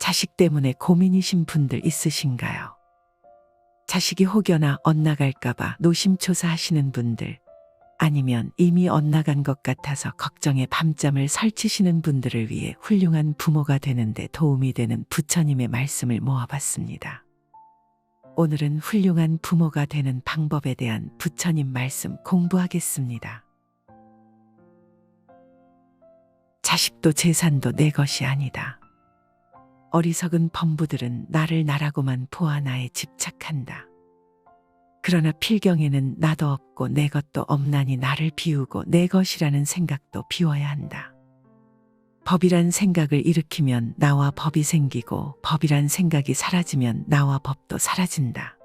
자식 때문에 고민이신 분들 있으신가요? 자식이 혹여나 엇나갈까봐 노심초사하시는 분들, 아니면 이미 엇나간 것 같아서 걱정에 밤잠을 설치시는 분들을 위해 훌륭한 부모가 되는데 도움이 되는 부처님의 말씀을 모아봤습니다. 오늘은 훌륭한 부모가 되는 방법에 대한 부처님 말씀 공부하겠습니다. 자식도 재산도 내 것이 아니다. 어리석은 범부들은 나를 나라고만 보아 나에 집착한다. 그러나 필경에는 나도 없고 내 것도 없나니 나를 비우고 내 것이라는 생각도 비워야 한다. 법이란 생각을 일으키면 나와 법이 생기고 법이란 생각이 사라지면 나와 법도 사라진다.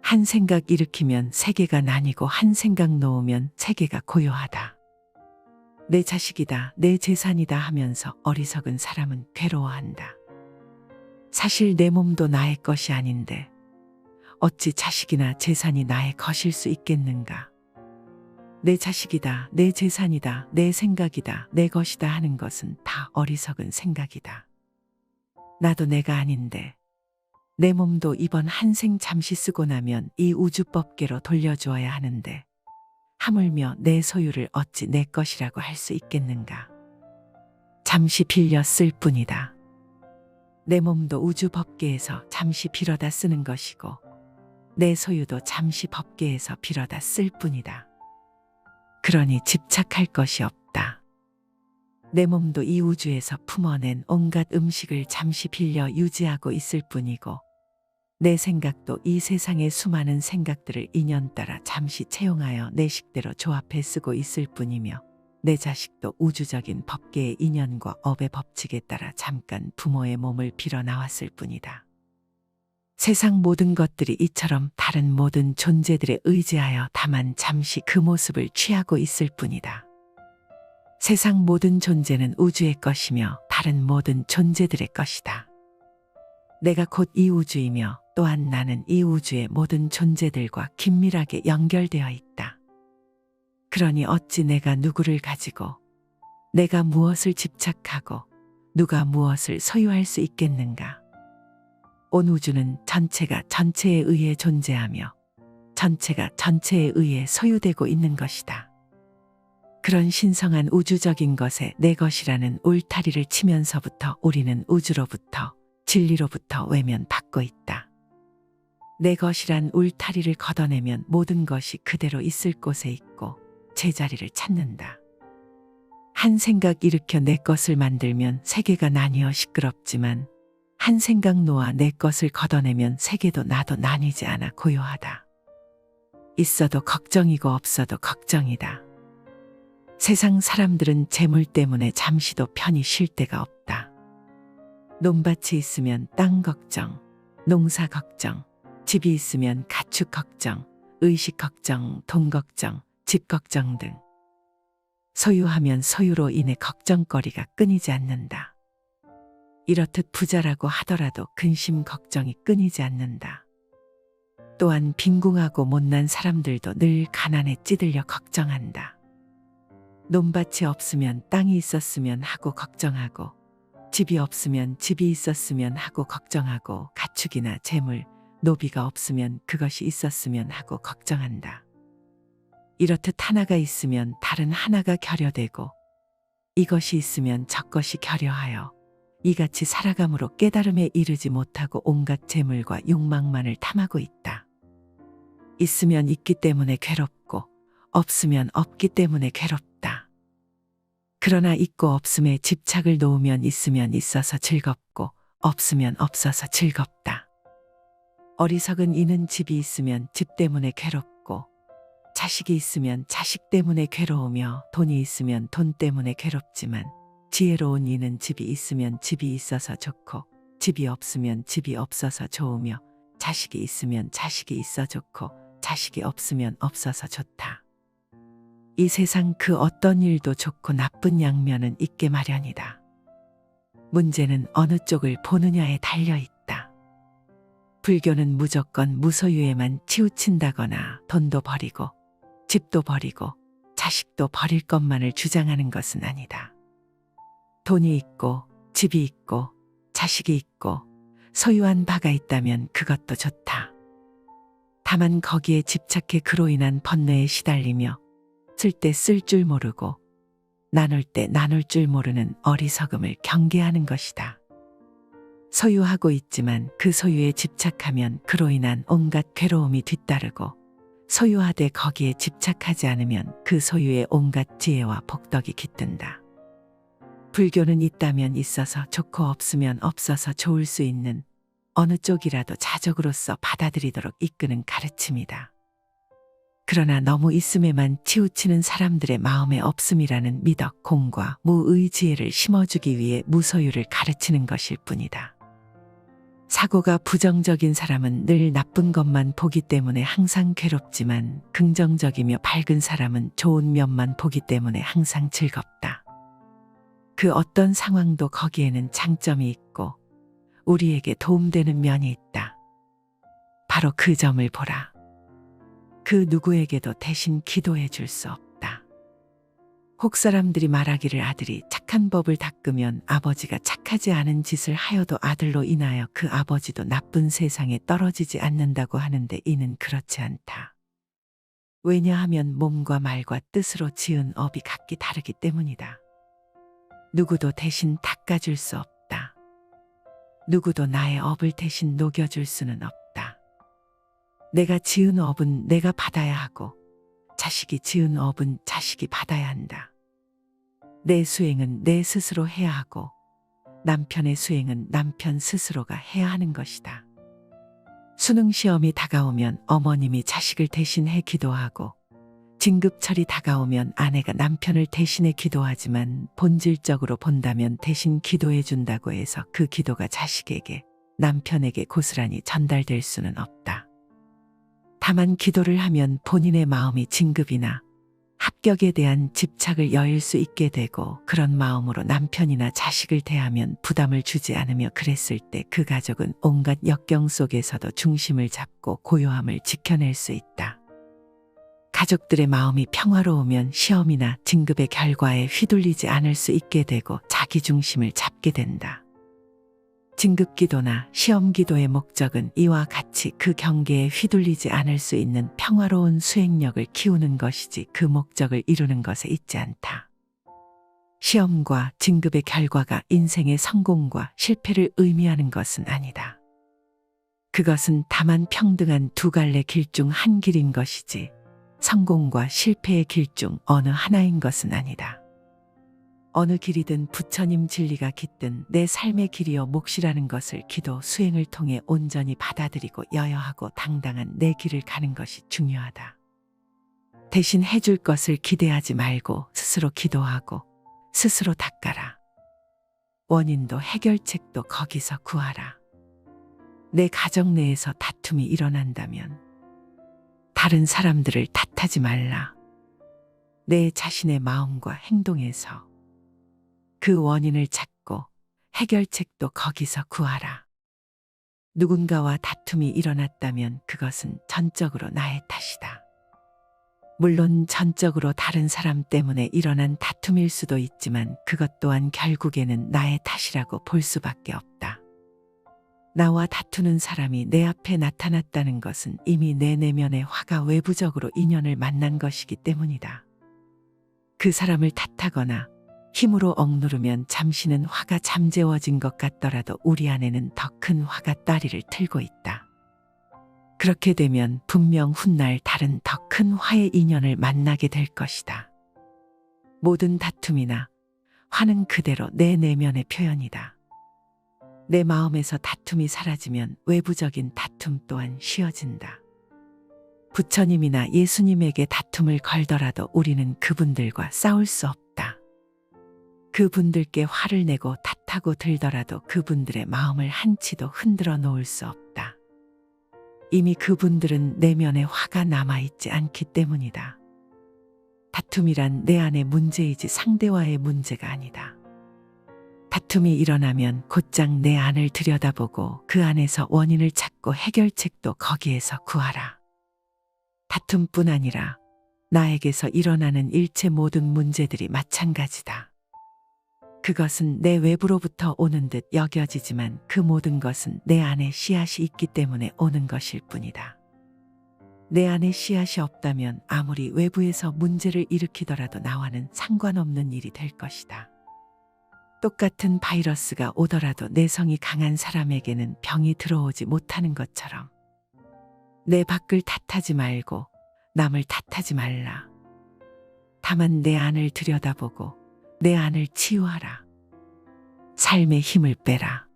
한 생각 일으키면 세계가 나뉘고 한 생각 놓으면 세계가 고요하다. 내 자식이다, 내 재산이다 하면서 어리석은 사람은 괴로워한다. 사실 내 몸도 나의 것이 아닌데 어찌 자식이나 재산이 나의 것일 수 있겠는가? 내 자식이다, 내 재산이다, 내 생각이다, 내 것이다 하는 것은 다 어리석은 생각이다. 나도 내가 아닌데 내 몸도 이번 한 생 잠시 쓰고 나면 이 우주법계로 돌려주어야 하는데 하물며 내 소유를 어찌 내 것이라고 할 수 있겠는가? 잠시 빌려 쓸 뿐이다. 내 몸도 우주법계에서 잠시 빌어다 쓰는 것이고 내 소유도 잠시 법계에서 빌어다 쓸 뿐이다. 그러니 집착할 것이 없다. 내 몸도 이 우주에서 품어낸 온갖 음식을 잠시 빌려 유지하고 있을 뿐이고 내 생각도 이 세상의 수많은 생각들을 인연 따라 잠시 채용하여 내 식대로 조합해 쓰고 있을 뿐이며 내 자식도 우주적인 법계의 인연과 업의 법칙에 따라 잠깐 부모의 몸을 빌어 나왔을 뿐이다. 세상 모든 것들이 이처럼 다른 모든 존재들에 의지하여 다만 잠시 그 모습을 취하고 있을 뿐이다. 세상 모든 존재는 우주의 것이며 다른 모든 존재들의 것이다. 내가 곧 이 우주이며 또한 나는 이 우주의 모든 존재들과 긴밀하게 연결되어 있다. 그러니 어찌 내가 누구를 가지고 내가 무엇을 집착하고 누가 무엇을 소유할 수 있겠는가? 온 우주는 전체가 전체에 의해 존재하며 전체가 전체에 의해 소유되고 있는 것이다. 그런 신성한 우주적인 것에 내 것이라는 울타리를 치면서부터 우리는 우주로부터 진리로부터 외면받고 있다. 내 것이란 울타리를 걷어내면 모든 것이 그대로 있을 곳에 있고 제자리를 찾는다. 한 생각 일으켜 내 것을 만들면 세계가 나뉘어 시끄럽지만 한 생각 놓아 내 것을 걷어내면 세계도 나도 나뉘지 않아 고요하다. 있어도 걱정이고 없어도 걱정이다. 세상 사람들은 재물 때문에 잠시도 편히 쉴 데가 없다. 논밭이 있으면 땅 걱정, 농사 걱정, 집이 있으면 가축 걱정, 의식 걱정, 돈 걱정, 집 걱정 등 소유하면 소유로 인해 걱정거리가 끊이지 않는다. 이렇듯 부자라고 하더라도 근심 걱정이 끊이지 않는다. 또한 빈궁하고 못난 사람들도 늘 가난에 찌들려 걱정한다. 논밭이 없으면 땅이 있었으면 하고 걱정하고 집이 없으면 집이 있었으면 하고 걱정하고 가축이나 재물, 노비가 없으면 그것이 있었으면 하고 걱정한다. 이렇듯 하나가 있으면 다른 하나가 결여되고 이것이 있으면 저것이 결여하여 이같이 살아감으로 깨달음에 이르지 못하고 온갖 재물과 욕망만을 탐하고 있다. 있으면 있기 때문에 괴롭고 없으면 없기 때문에 괴롭다. 그러나 있고 없음에 집착을 놓으면 있으면 있어서 즐겁고 없으면 없어서 즐겁다. 어리석은 이는 집이 있으면 집 때문에 괴롭고 자식이 있으면 자식 때문에 괴로우며 돈이 있으면 돈 때문에 괴롭지만 지혜로운 이는 집이 있으면 집이 있어서 좋고 집이 없으면 집이 없어서 좋으며 자식이 있으면 자식이 있어 좋고 자식이 없으면 없어서 좋다. 이 세상 그 어떤 일도 좋고 나쁜 양면은 있게 마련이다. 문제는 어느 쪽을 보느냐에 달려있다. 불교는 무조건 무소유에만 치우친다거나 돈도 버리고 집도 버리고 자식도 버릴 것만을 주장하는 것은 아니다. 돈이 있고 집이 있고 자식이 있고 소유한 바가 있다면 그것도 좋다. 다만 거기에 집착해 그로 인한 번뇌에 시달리며 쓸 때 쓸 줄 모르고 나눌 때 나눌 줄 모르는 어리석음을 경계하는 것이다. 소유하고 있지만 그 소유에 집착하면 그로 인한 온갖 괴로움이 뒤따르고 소유하되 거기에 집착하지 않으면 그 소유의 온갖 지혜와 복덕이 깃든다. 불교는 있다면 있어서 좋고 없으면 없어서 좋을 수 있는 어느 쪽이라도 자족으로서 받아들이도록 이끄는 가르침이다. 그러나 너무 있음에만 치우치는 사람들의 마음에 없음이라는 미덕, 공과 무의 지혜를 심어주기 위해 무소유를 가르치는 것일 뿐이다. 사고가 부정적인 사람은 늘 나쁜 것만 보기 때문에 항상 괴롭지만 긍정적이며 밝은 사람은 좋은 면만 보기 때문에 항상 즐겁다. 그 어떤 상황도 거기에는 장점이 있고 우리에게 도움되는 면이 있다. 바로 그 점을 보라. 그 누구에게도 대신 기도해 줄 수 없다. 혹 사람들이 말하기를 아들이 착한 법을 닦으면 아버지가 착하지 않은 짓을 하여도 아들로 인하여 그 아버지도 나쁜 세상에 떨어지지 않는다고 하는데 이는 그렇지 않다. 왜냐하면 몸과 말과 뜻으로 지은 업이 각기 다르기 때문이다. 누구도 대신 닦아줄 수 없다. 누구도 나의 업을 대신 녹여줄 수는 없다. 내가 지은 업은 내가 받아야 하고 자식이 지은 업은 자식이 받아야 한다. 내 수행은 내 스스로 해야 하고 남편의 수행은 남편 스스로가 해야 하는 것이다. 수능 시험이 다가오면 어머님이 자식을 대신해 기도하고 진급철이 다가오면 아내가 남편을 대신해 기도하지만 본질적으로 본다면 대신 기도해 준다고 해서 그 기도가 자식에게 남편에게 고스란히 전달될 수는 없다. 다만 기도를 하면 본인의 마음이 진급이나 합격에 대한 집착을 여일 수 있게 되고 그런 마음으로 남편이나 자식을 대하면 부담을 주지 않으며 그랬을 때 그 가족은 온갖 역경 속에서도 중심을 잡고 고요함을 지켜낼 수 있다. 가족들의 마음이 평화로우면 시험이나 진급의 결과에 휘둘리지 않을 수 있게 되고 자기 중심을 잡게 된다. 진급기도나 시험기도의 목적은 이와 같이 그 경계에 휘둘리지 않을 수 있는 평화로운 수행력을 키우는 것이지 그 목적을 이루는 것에 있지 않다. 시험과 진급의 결과가 인생의 성공과 실패를 의미하는 것은 아니다. 그것은 다만 평등한 두 갈래 길 중 한 길인 것이지 성공과 실패의 길 중 어느 하나인 것은 아니다. 어느 길이든 부처님 진리가 깃든 내 삶의 길이여 몫이라는 것을 기도 수행을 통해 온전히 받아들이고 여여하고 당당한 내 길을 가는 것이 중요하다. 대신 해줄 것을 기대하지 말고 스스로 기도하고 스스로 닦아라. 원인도 해결책도 거기서 구하라. 내 가정 내에서 다툼이 일어난다면 다른 사람들을 탓하지 말라. 내 자신의 마음과 행동에서 그 원인을 찾고 해결책도 거기서 구하라. 누군가와 다툼이 일어났다면 그것은 전적으로 나의 탓이다. 물론 전적으로 다른 사람 때문에 일어난 다툼일 수도 있지만 그것 또한 결국에는 나의 탓이라고 볼 수밖에 없다. 나와 다투는 사람이 내 앞에 나타났다는 것은 이미 내 내면의 화가 외부적으로 인연을 만난 것이기 때문이다. 그 사람을 탓하거나 힘으로 억누르면 잠시는 화가 잠재워진 것 같더라도 우리 안에는 더 큰 화가 따리를 틀고 있다. 그렇게 되면 분명 훗날 다른 더 큰 화의 인연을 만나게 될 것이다. 모든 다툼이나 화는 그대로 내 내면의 표현이다. 내 마음에서 다툼이 사라지면 외부적인 다툼 또한 쉬어진다. 부처님이나 예수님에게 다툼을 걸더라도 우리는 그분들과 싸울 수 없다. 그분들께 화를 내고 탓하고 들더라도 그분들의 마음을 한치도 흔들어 놓을 수 없다. 이미 그분들은 내면에 화가 남아있지 않기 때문이다. 다툼이란 내 안의 문제이지 상대와의 문제가 아니다. 다툼이 일어나면 곧장 내 안을 들여다보고 그 안에서 원인을 찾고 해결책도 거기에서 구하라. 다툼뿐 아니라 나에게서 일어나는 일체 모든 문제들이 마찬가지다. 그것은 내 외부로부터 오는 듯 여겨지지만 그 모든 것은 내 안에 씨앗이 있기 때문에 오는 것일 뿐이다. 내 안에 씨앗이 없다면 아무리 외부에서 문제를 일으키더라도 나와는 상관없는 일이 될 것이다. 똑같은 바이러스가 오더라도 내성이 강한 사람에게는 병이 들어오지 못하는 것처럼 내 밖을 탓하지 말고 남을 탓하지 말라. 다만 내 안을 들여다보고 내 안을 치유하라. 삶의 힘을 빼라.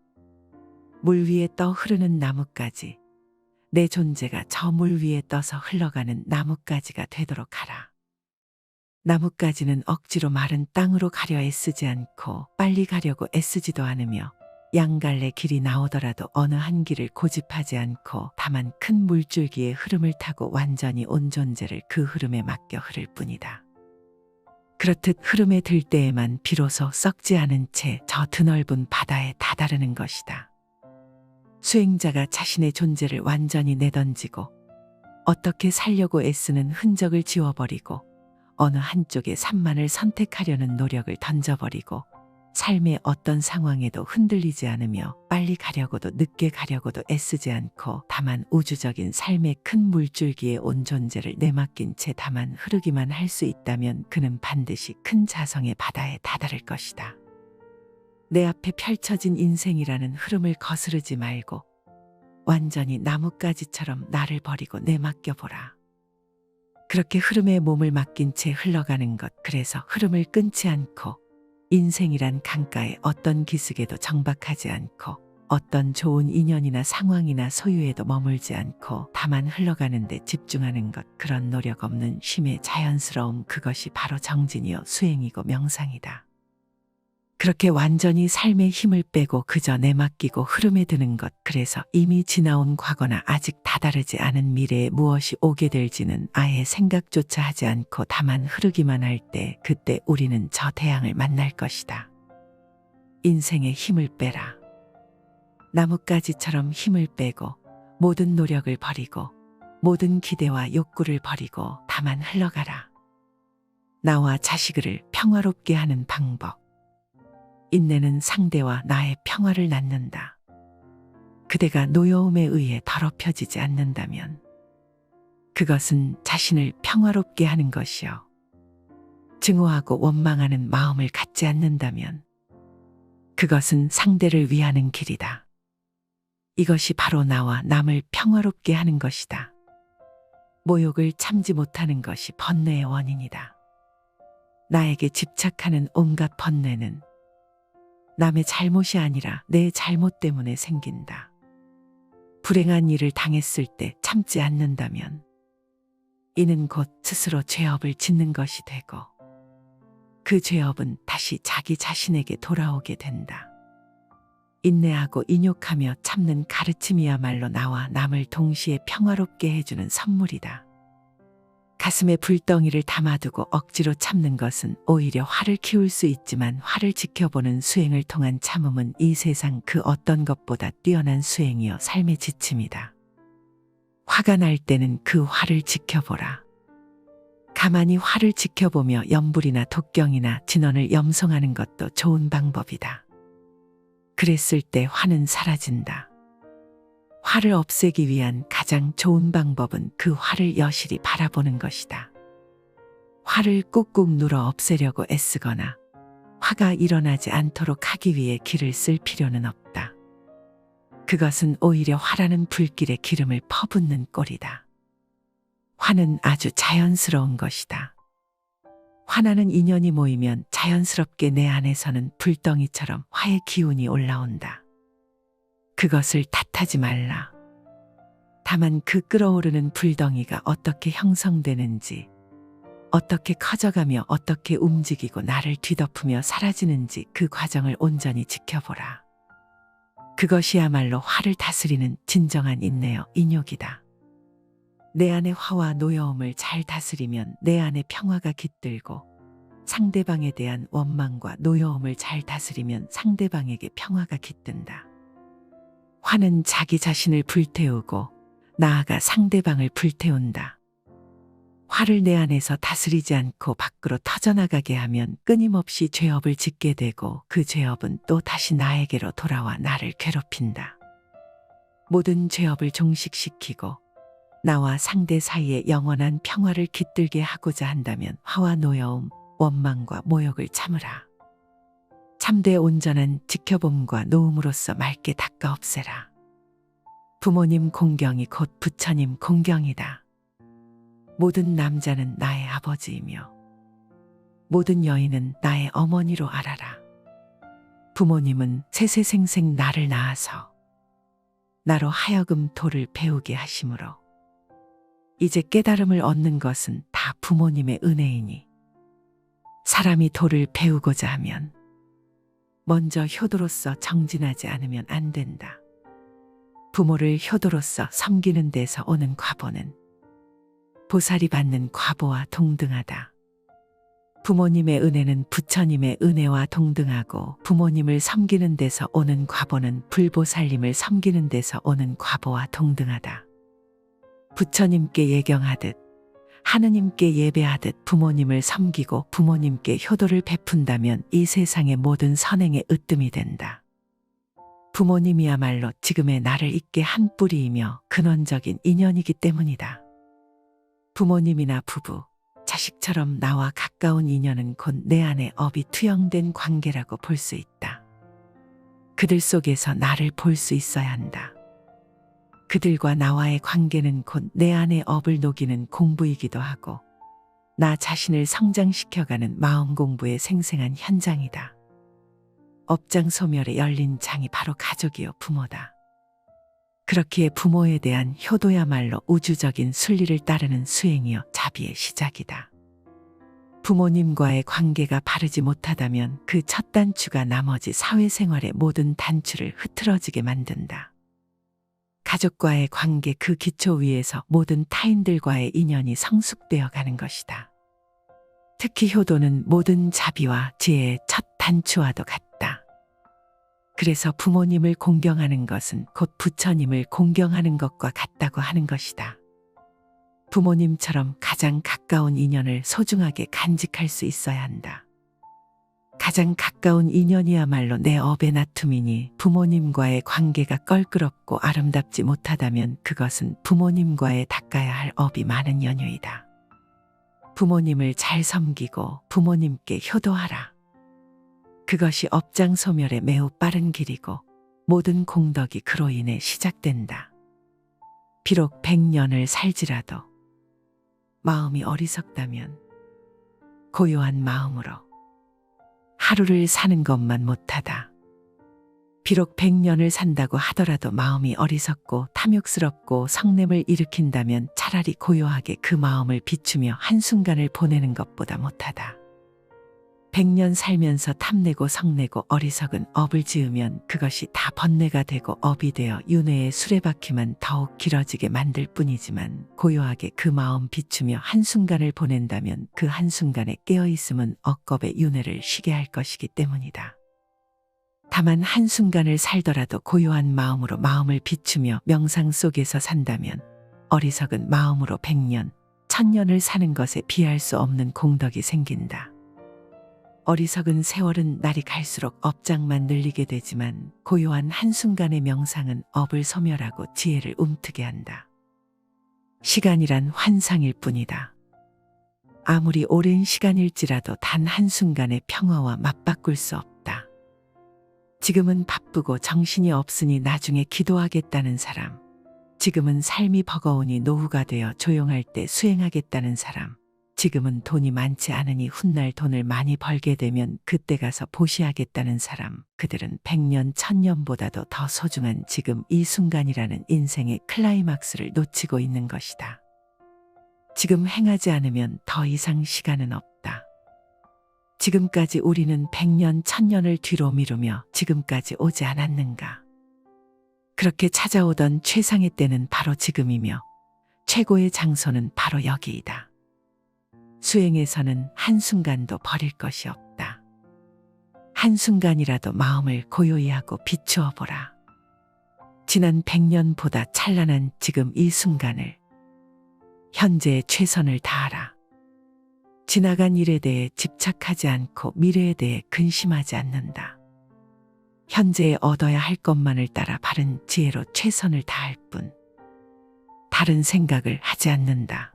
물 위에 떠 흐르는 나뭇가지, 내 존재가 저 물 위에 떠서 흘러가는 나뭇가지가 되도록 하라. 나뭇가지는 억지로 마른 땅으로 가려 애쓰지 않고 빨리 가려고 애쓰지도 않으며 양갈래 길이 나오더라도 어느 한 길을 고집하지 않고 다만 큰 물줄기의 흐름을 타고 완전히 온 존재를 그 흐름에 맡겨 흐를 뿐이다. 그렇듯 흐름에 들 때에만 비로소 썩지 않은 채 저 드넓은 바다에 다다르는 것이다. 수행자가 자신의 존재를 완전히 내던지고 어떻게 살려고 애쓰는 흔적을 지워버리고 어느 한쪽의 산만을 선택하려는 노력을 던져버리고 삶의 어떤 상황에도 흔들리지 않으며 빨리 가려고도 늦게 가려고도 애쓰지 않고 다만 우주적인 삶의 큰 물줄기에 온 존재를 내맡긴 채 다만 흐르기만 할 수 있다면 그는 반드시 큰 자성의 바다에 다다를 것이다. 내 앞에 펼쳐진 인생이라는 흐름을 거스르지 말고 완전히 나뭇가지처럼 나를 버리고 내맡겨보라. 그렇게 흐름에 몸을 맡긴 채 흘러가는 것, 그래서 흐름을 끊지 않고 인생이란 강가에 어떤 기슭에도 정박하지 않고 어떤 좋은 인연이나 상황이나 소유에도 머물지 않고 다만 흘러가는 데 집중하는 것, 그런 노력 없는 쉼의 자연스러움, 그것이 바로 정진이요 수행이고 명상이다. 그렇게 완전히 삶의 힘을 빼고 그저 내맡기고 흐름에 드는 것, 그래서 이미 지나온 과거나 아직 다다르지 않은 미래에 무엇이 오게 될지는 아예 생각조차 하지 않고 다만 흐르기만 할 때, 그때 우리는 저 태양을 만날 것이다. 인생의 힘을 빼라. 나뭇가지처럼 힘을 빼고 모든 노력을 버리고 모든 기대와 욕구를 버리고 다만 흘러가라. 나와 자식을 평화롭게 하는 방법. 인내는 상대와 나의 평화를 낳는다. 그대가 노여움에 의해 더럽혀지지 않는다면 그것은 자신을 평화롭게 하는 것이요. 증오하고 원망하는 마음을 갖지 않는다면 그것은 상대를 위하는 길이다. 이것이 바로 나와 남을 평화롭게 하는 것이다. 모욕을 참지 못하는 것이 번뇌의 원인이다. 나에게 집착하는 온갖 번뇌는 남의 잘못이 아니라 내 잘못 때문에 생긴다. 불행한 일을 당했을 때 참지 않는다면 이는 곧 스스로 죄업을 짓는 것이 되고 그 죄업은 다시 자기 자신에게 돌아오게 된다. 인내하고 인욕하며 참는 가르침이야말로 나와 남을 동시에 평화롭게 해주는 선물이다. 가슴에 불덩이를 담아두고 억지로 참는 것은 오히려 화를 키울 수 있지만 화를 지켜보는 수행을 통한 참음은 이 세상 그 어떤 것보다 뛰어난 수행이요 삶의 지침이다. 화가 날 때는 그 화를 지켜보라. 가만히 화를 지켜보며 염불이나 독경이나 진언을 염송하는 것도 좋은 방법이다. 그랬을 때 화는 사라진다. 화를 없애기 위한 가장 좋은 방법은 그 화를 여실히 바라보는 것이다. 화를 꾹꾹 눌러 없애려고 애쓰거나 화가 일어나지 않도록 하기 위해 기를 쓸 필요는 없다. 그것은 오히려 화라는 불길에 기름을 퍼붓는 꼴이다. 화는 아주 자연스러운 것이다. 화나는 인연이 모이면 자연스럽게 내 안에서는 불덩이처럼 화의 기운이 올라온다. 그것을 탓하지 말라. 다만 그 끓어오르는 불덩이가 어떻게 형성되는지, 어떻게 커져가며 어떻게 움직이고 나를 뒤덮으며 사라지는지 그 과정을 온전히 지켜보라. 그것이야말로 화를 다스리는 진정한 인내요 인욕이다. 내 안의 화와 노여움을 잘 다스리면 내 안에 평화가 깃들고 상대방에 대한 원망과 노여움을 잘 다스리면 상대방에게 평화가 깃든다. 화는 자기 자신을 불태우고 나아가 상대방을 불태운다. 화를 내 안에서 다스리지 않고 밖으로 터져나가게 하면 끊임없이 죄업을 짓게 되고 그 죄업은 또 다시 나에게로 돌아와 나를 괴롭힌다. 모든 죄업을 종식시키고 나와 상대 사이에 영원한 평화를 깃들게 하고자 한다면 화와 노여움, 원망과 모욕을 참으라. 참되 온전한 지켜봄과 노음으로써 맑게 닦아 없애라. 부모님 공경이 곧 부처님 공경이다. 모든 남자는 나의 아버지이며 모든 여인은 나의 어머니로 알아라. 부모님은 세세생생 나를 낳아서 나로 하여금 도를 배우게 하심으로 이제 깨달음을 얻는 것은 다 부모님의 은혜이니 사람이 도를 배우고자 하면 먼저 효도로서 정진하지 않으면 안 된다. 부모를 효도로서 섬기는 데서 오는 과보는 보살이 받는 과보와 동등하다. 부모님의 은혜는 부처님의 은혜와 동등하고 부모님을 섬기는 데서 오는 과보는 불보살님을 섬기는 데서 오는 과보와 동등하다. 부처님께 예경하듯 하느님께 예배하듯 부모님을 섬기고 부모님께 효도를 베푼다면 이 세상의 모든 선행의 으뜸이 된다. 부모님이야말로 지금의 나를 잇게 한 뿌리이며 근원적인 인연이기 때문이다. 부모님이나 부부, 자식처럼 나와 가까운 인연은 곧 내 안에 업이 투영된 관계라고 볼 수 있다. 그들 속에서 나를 볼 수 있어야 한다. 그들과 나와의 관계는 곧 내 안의 업을 녹이는 공부이기도 하고 나 자신을 성장시켜가는 마음 공부의 생생한 현장이다. 업장소멸에 열린 장이 바로 가족이요 부모다. 그렇기에 부모에 대한 효도야말로 우주적인 순리를 따르는 수행이요 자비의 시작이다. 부모님과의 관계가 바르지 못하다면 그 첫 단추가 나머지 사회생활의 모든 단추를 흐트러지게 만든다. 가족과의 관계 그 기초 위에서 모든 타인들과의 인연이 성숙되어 가는 것이다. 특히 효도는 모든 자비와 지혜의 첫 단추와도 같다. 그래서 부모님을 공경하는 것은 곧 부처님을 공경하는 것과 같다고 하는 것이다. 부모님처럼 가장 가까운 인연을 소중하게 간직할 수 있어야 한다. 가장 가까운 인연이야말로 내 업의 나툼이니 부모님과의 관계가 껄끄럽고 아름답지 못하다면 그것은 부모님과의 닦아야 할 업이 많은 연유이다. 부모님을 잘 섬기고 부모님께 효도하라. 그것이 업장소멸의 매우 빠른 길이고 모든 공덕이 그로 인해 시작된다. 비록 100년을 살지라도 마음이 어리석다면 고요한 마음으로 하루를 사는 것만 못하다. 비록 100년을 산다고 하더라도 마음이 어리석고 탐욕스럽고 성냄을 일으킨다면 차라리 고요하게 그 마음을 비추며 한순간을 보내는 것보다 못하다. 100년 살면서 탐내고 성내고 어리석은 업을 지으면 그것이 다 번뇌가 되고 업이 되어 윤회의 수레바퀴만 더욱 길어지게 만들 뿐이지만 고요하게 그 마음 비추며 한순간을 보낸다면 그 한순간에 깨어있음은 억겁의 윤회를 쉬게 할 것이기 때문이다. 다만 한순간을 살더라도 고요한 마음으로 마음을 비추며 명상 속에서 산다면 어리석은 마음으로 100년, 1000년을 사는 것에 비할 수 없는 공덕이 생긴다. 어리석은 세월은 날이 갈수록 업장만 늘리게 되지만 고요한 한순간의 명상은 업을 소멸하고 지혜를 움트게 한다. 시간이란 환상일 뿐이다. 아무리 오랜 시간일지라도 단 한순간의 평화와 맞바꿀 수 없다. 지금은 바쁘고 정신이 없으니 나중에 기도하겠다는 사람, 지금은 삶이 버거우니 노후가 되어 조용할 때 수행하겠다는 사람, 지금은 돈이 많지 않으니 훗날 돈을 많이 벌게 되면 그때 가서 보시하겠다는 사람, 그들은 100년, 1000년보다도 더 소중한 지금 이 순간이라는 인생의 클라이막스를 놓치고 있는 것이다. 지금 행하지 않으면 더 이상 시간은 없다. 지금까지 우리는 100년, 1000년을 뒤로 미루며 지금까지 오지 않았는가? 그렇게 찾아오던 최상의 때는 바로 지금이며 최고의 장소는 바로 여기이다. 수행에서는 한순간도 버릴 것이 없다. 한순간이라도 마음을 고요히 하고 비추어 보라. 지난 100년보다 찬란한 지금 이 순간을 현재에 최선을 다하라. 지나간 일에 대해 집착하지 않고 미래에 대해 근심하지 않는다. 현재에 얻어야 할 것만을 따라 바른 지혜로 최선을 다할 뿐 다른 생각을 하지 않는다.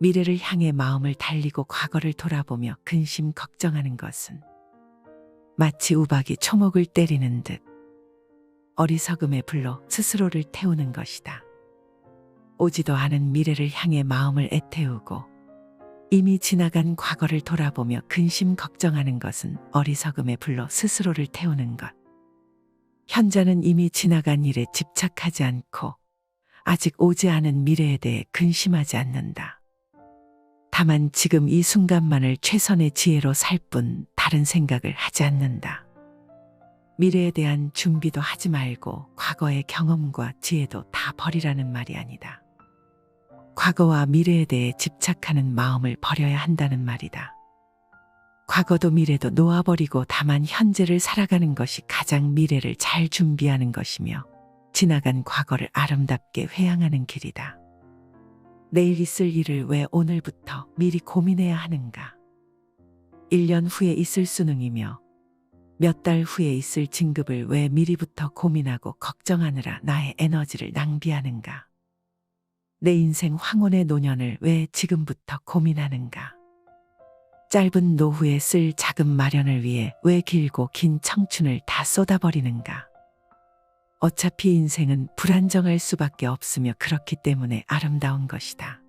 미래를 향해 마음을 달리고 과거를 돌아보며 근심 걱정하는 것은 마치 우박이 초목을 때리는 듯 어리석음의 불로 스스로를 태우는 것이다. 오지도 않은 미래를 향해 마음을 애태우고 이미 지나간 과거를 돌아보며 근심 걱정하는 것은 어리석음의 불로 스스로를 태우는 것. 현자는 이미 지나간 일에 집착하지 않고 아직 오지 않은 미래에 대해 근심하지 않는다. 다만 지금 이 순간만을 최선의 지혜로 살 뿐 다른 생각을 하지 않는다. 미래에 대한 준비도 하지 말고 과거의 경험과 지혜도 다 버리라는 말이 아니다. 과거와 미래에 대해 집착하는 마음을 버려야 한다는 말이다. 과거도 미래도 놓아버리고 다만 현재를 살아가는 것이 가장 미래를 잘 준비하는 것이며 지나간 과거를 아름답게 회항하는 길이다. 내일 있을 일을 왜 오늘부터 미리 고민해야 하는가? 1년 후에 있을 수능이며 몇 달 후에 있을 진급을 왜 미리부터 고민하고 걱정하느라 나의 에너지를 낭비하는가? 내 인생 황혼의 노년을 왜 지금부터 고민하는가? 짧은 노후에 쓸 자금 마련을 위해 왜 길고 긴 청춘을 다 쏟아버리는가? 어차피 인생은 불안정할 수밖에 없으며 그렇기 때문에 아름다운 것이다.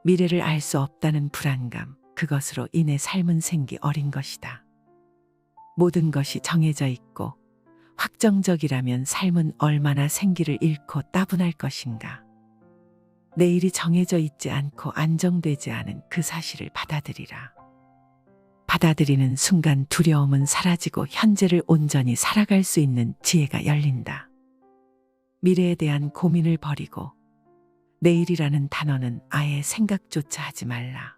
미래를 알 수 없다는 불안감, 그것으로 인해 삶은 생기 어린 것이다. 모든 것이 정해져 있고 확정적이라면 삶은 얼마나 생기를 잃고 따분할 것인가. 내일이 정해져 있지 않고 안정되지 않은 그 사실을 받아들이라. 받아들이는 순간 두려움은 사라지고 현재를 온전히 살아갈 수 있는 지혜가 열린다. 미래에 대한 고민을 버리고 내일이라는 단어는 아예 생각조차 하지 말라.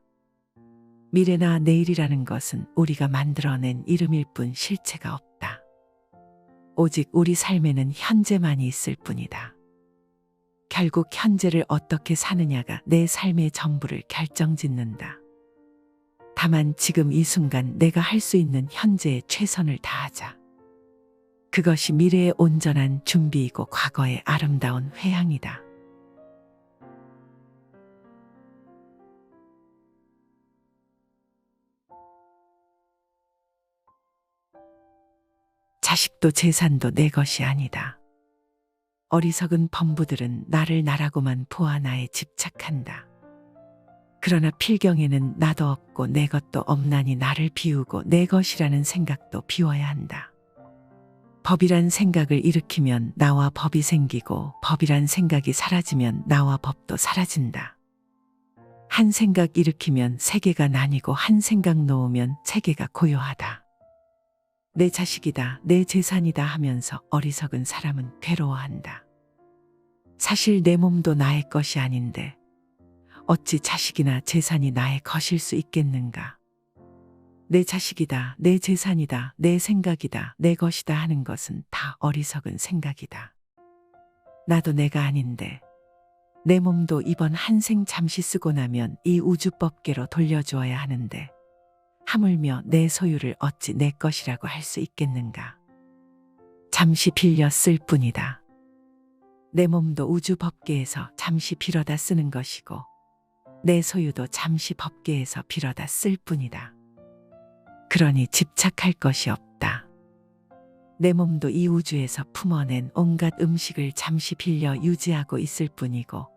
미래나 내일이라는 것은 우리가 만들어낸 이름일 뿐 실체가 없다. 오직 우리 삶에는 현재만이 있을 뿐이다. 결국 현재를 어떻게 사느냐가 내 삶의 전부를 결정짓는다. 다만 지금 이 순간 내가 할 수 있는 현재에 최선을 다하자. 그것이 미래의 온전한 준비이고 과거의 아름다운 회항이다. 자식도 재산도 내 것이 아니다. 어리석은 범부들은 나를 나라고만 보아 나에 집착한다. 그러나 필경에는 나도 없고 내 것도 없나니 나를 비우고 내 것이라는 생각도 비워야 한다. 법이란 생각을 일으키면 나와 법이 생기고 법이란 생각이 사라지면 나와 법도 사라진다. 한 생각 일으키면 세계가 나뉘고 한 생각 놓으면 세계가 고요하다. 내 자식이다, 내 재산이다 하면서 어리석은 사람은 괴로워한다. 사실 내 몸도 나의 것이 아닌데 어찌 자식이나 재산이 나의 것일 수 있겠는가? 내 자식이다, 내 재산이다, 내 생각이다, 내 것이다 하는 것은 다 어리석은 생각이다. 나도 내가 아닌데 내 몸도 이번 한 생 잠시 쓰고 나면 이 우주법계로 돌려주어야 하는데 하물며 내 소유를 어찌 내 것이라고 할 수 있겠는가? 잠시 빌려 쓸 뿐이다. 내 몸도 우주법계에서 잠시 빌어다 쓰는 것이고 내 소유도 잠시 법계에서 빌어다 쓸 뿐이다. 그러니 집착할 것이 없다. 내 몸도 이 우주에서 품어낸 온갖 음식을 잠시 빌려 유지하고 있을 뿐이고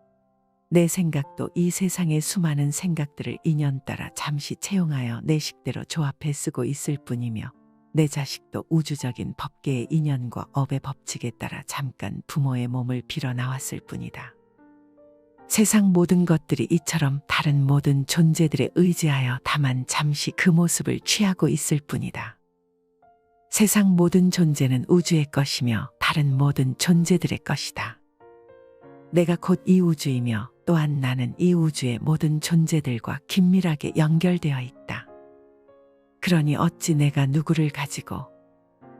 내 생각도 이 세상의 수많은 생각들을 인연 따라 잠시 채용하여 내 식대로 조합해 쓰고 있을 뿐이며 내 자식도 우주적인 법계의 인연과 업의 법칙에 따라 잠깐 부모의 몸을 빌어 나왔을 뿐이다. 세상 모든 것들이 이처럼 다른 모든 존재들에 의지하여 다만 잠시 그 모습을 취하고 있을 뿐이다. 세상 모든 존재는 우주의 것이며 다른 모든 존재들의 것이다. 내가 곧 이 우주이며 또한 나는 이 우주의 모든 존재들과 긴밀하게 연결되어 있다. 그러니 어찌 내가 누구를 가지고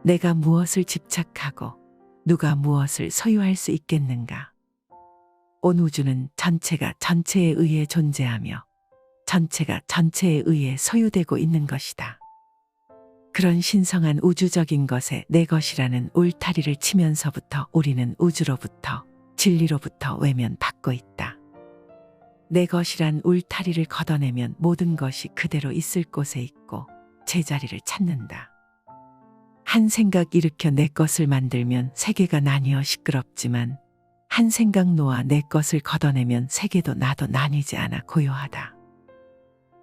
내가 무엇을 집착하고 누가 무엇을 소유할 수 있겠는가? 온 우주는 전체가 전체에 의해 존재하며 전체가 전체에 의해 소유되고 있는 것이다. 그런 신성한 우주적인 것에 내 것이라는 울타리를 치면서부터 우리는 우주로부터 진리로부터 외면받고 있다. 내 것이란 울타리를 걷어내면 모든 것이 그대로 있을 곳에 있고 제자리를 찾는다. 한 생각 일으켜 내 것을 만들면 세계가 나뉘어 시끄럽지만 한 생각 놓아 내 것을 걷어내면 세계도 나도 나뉘지 않아 고요하다.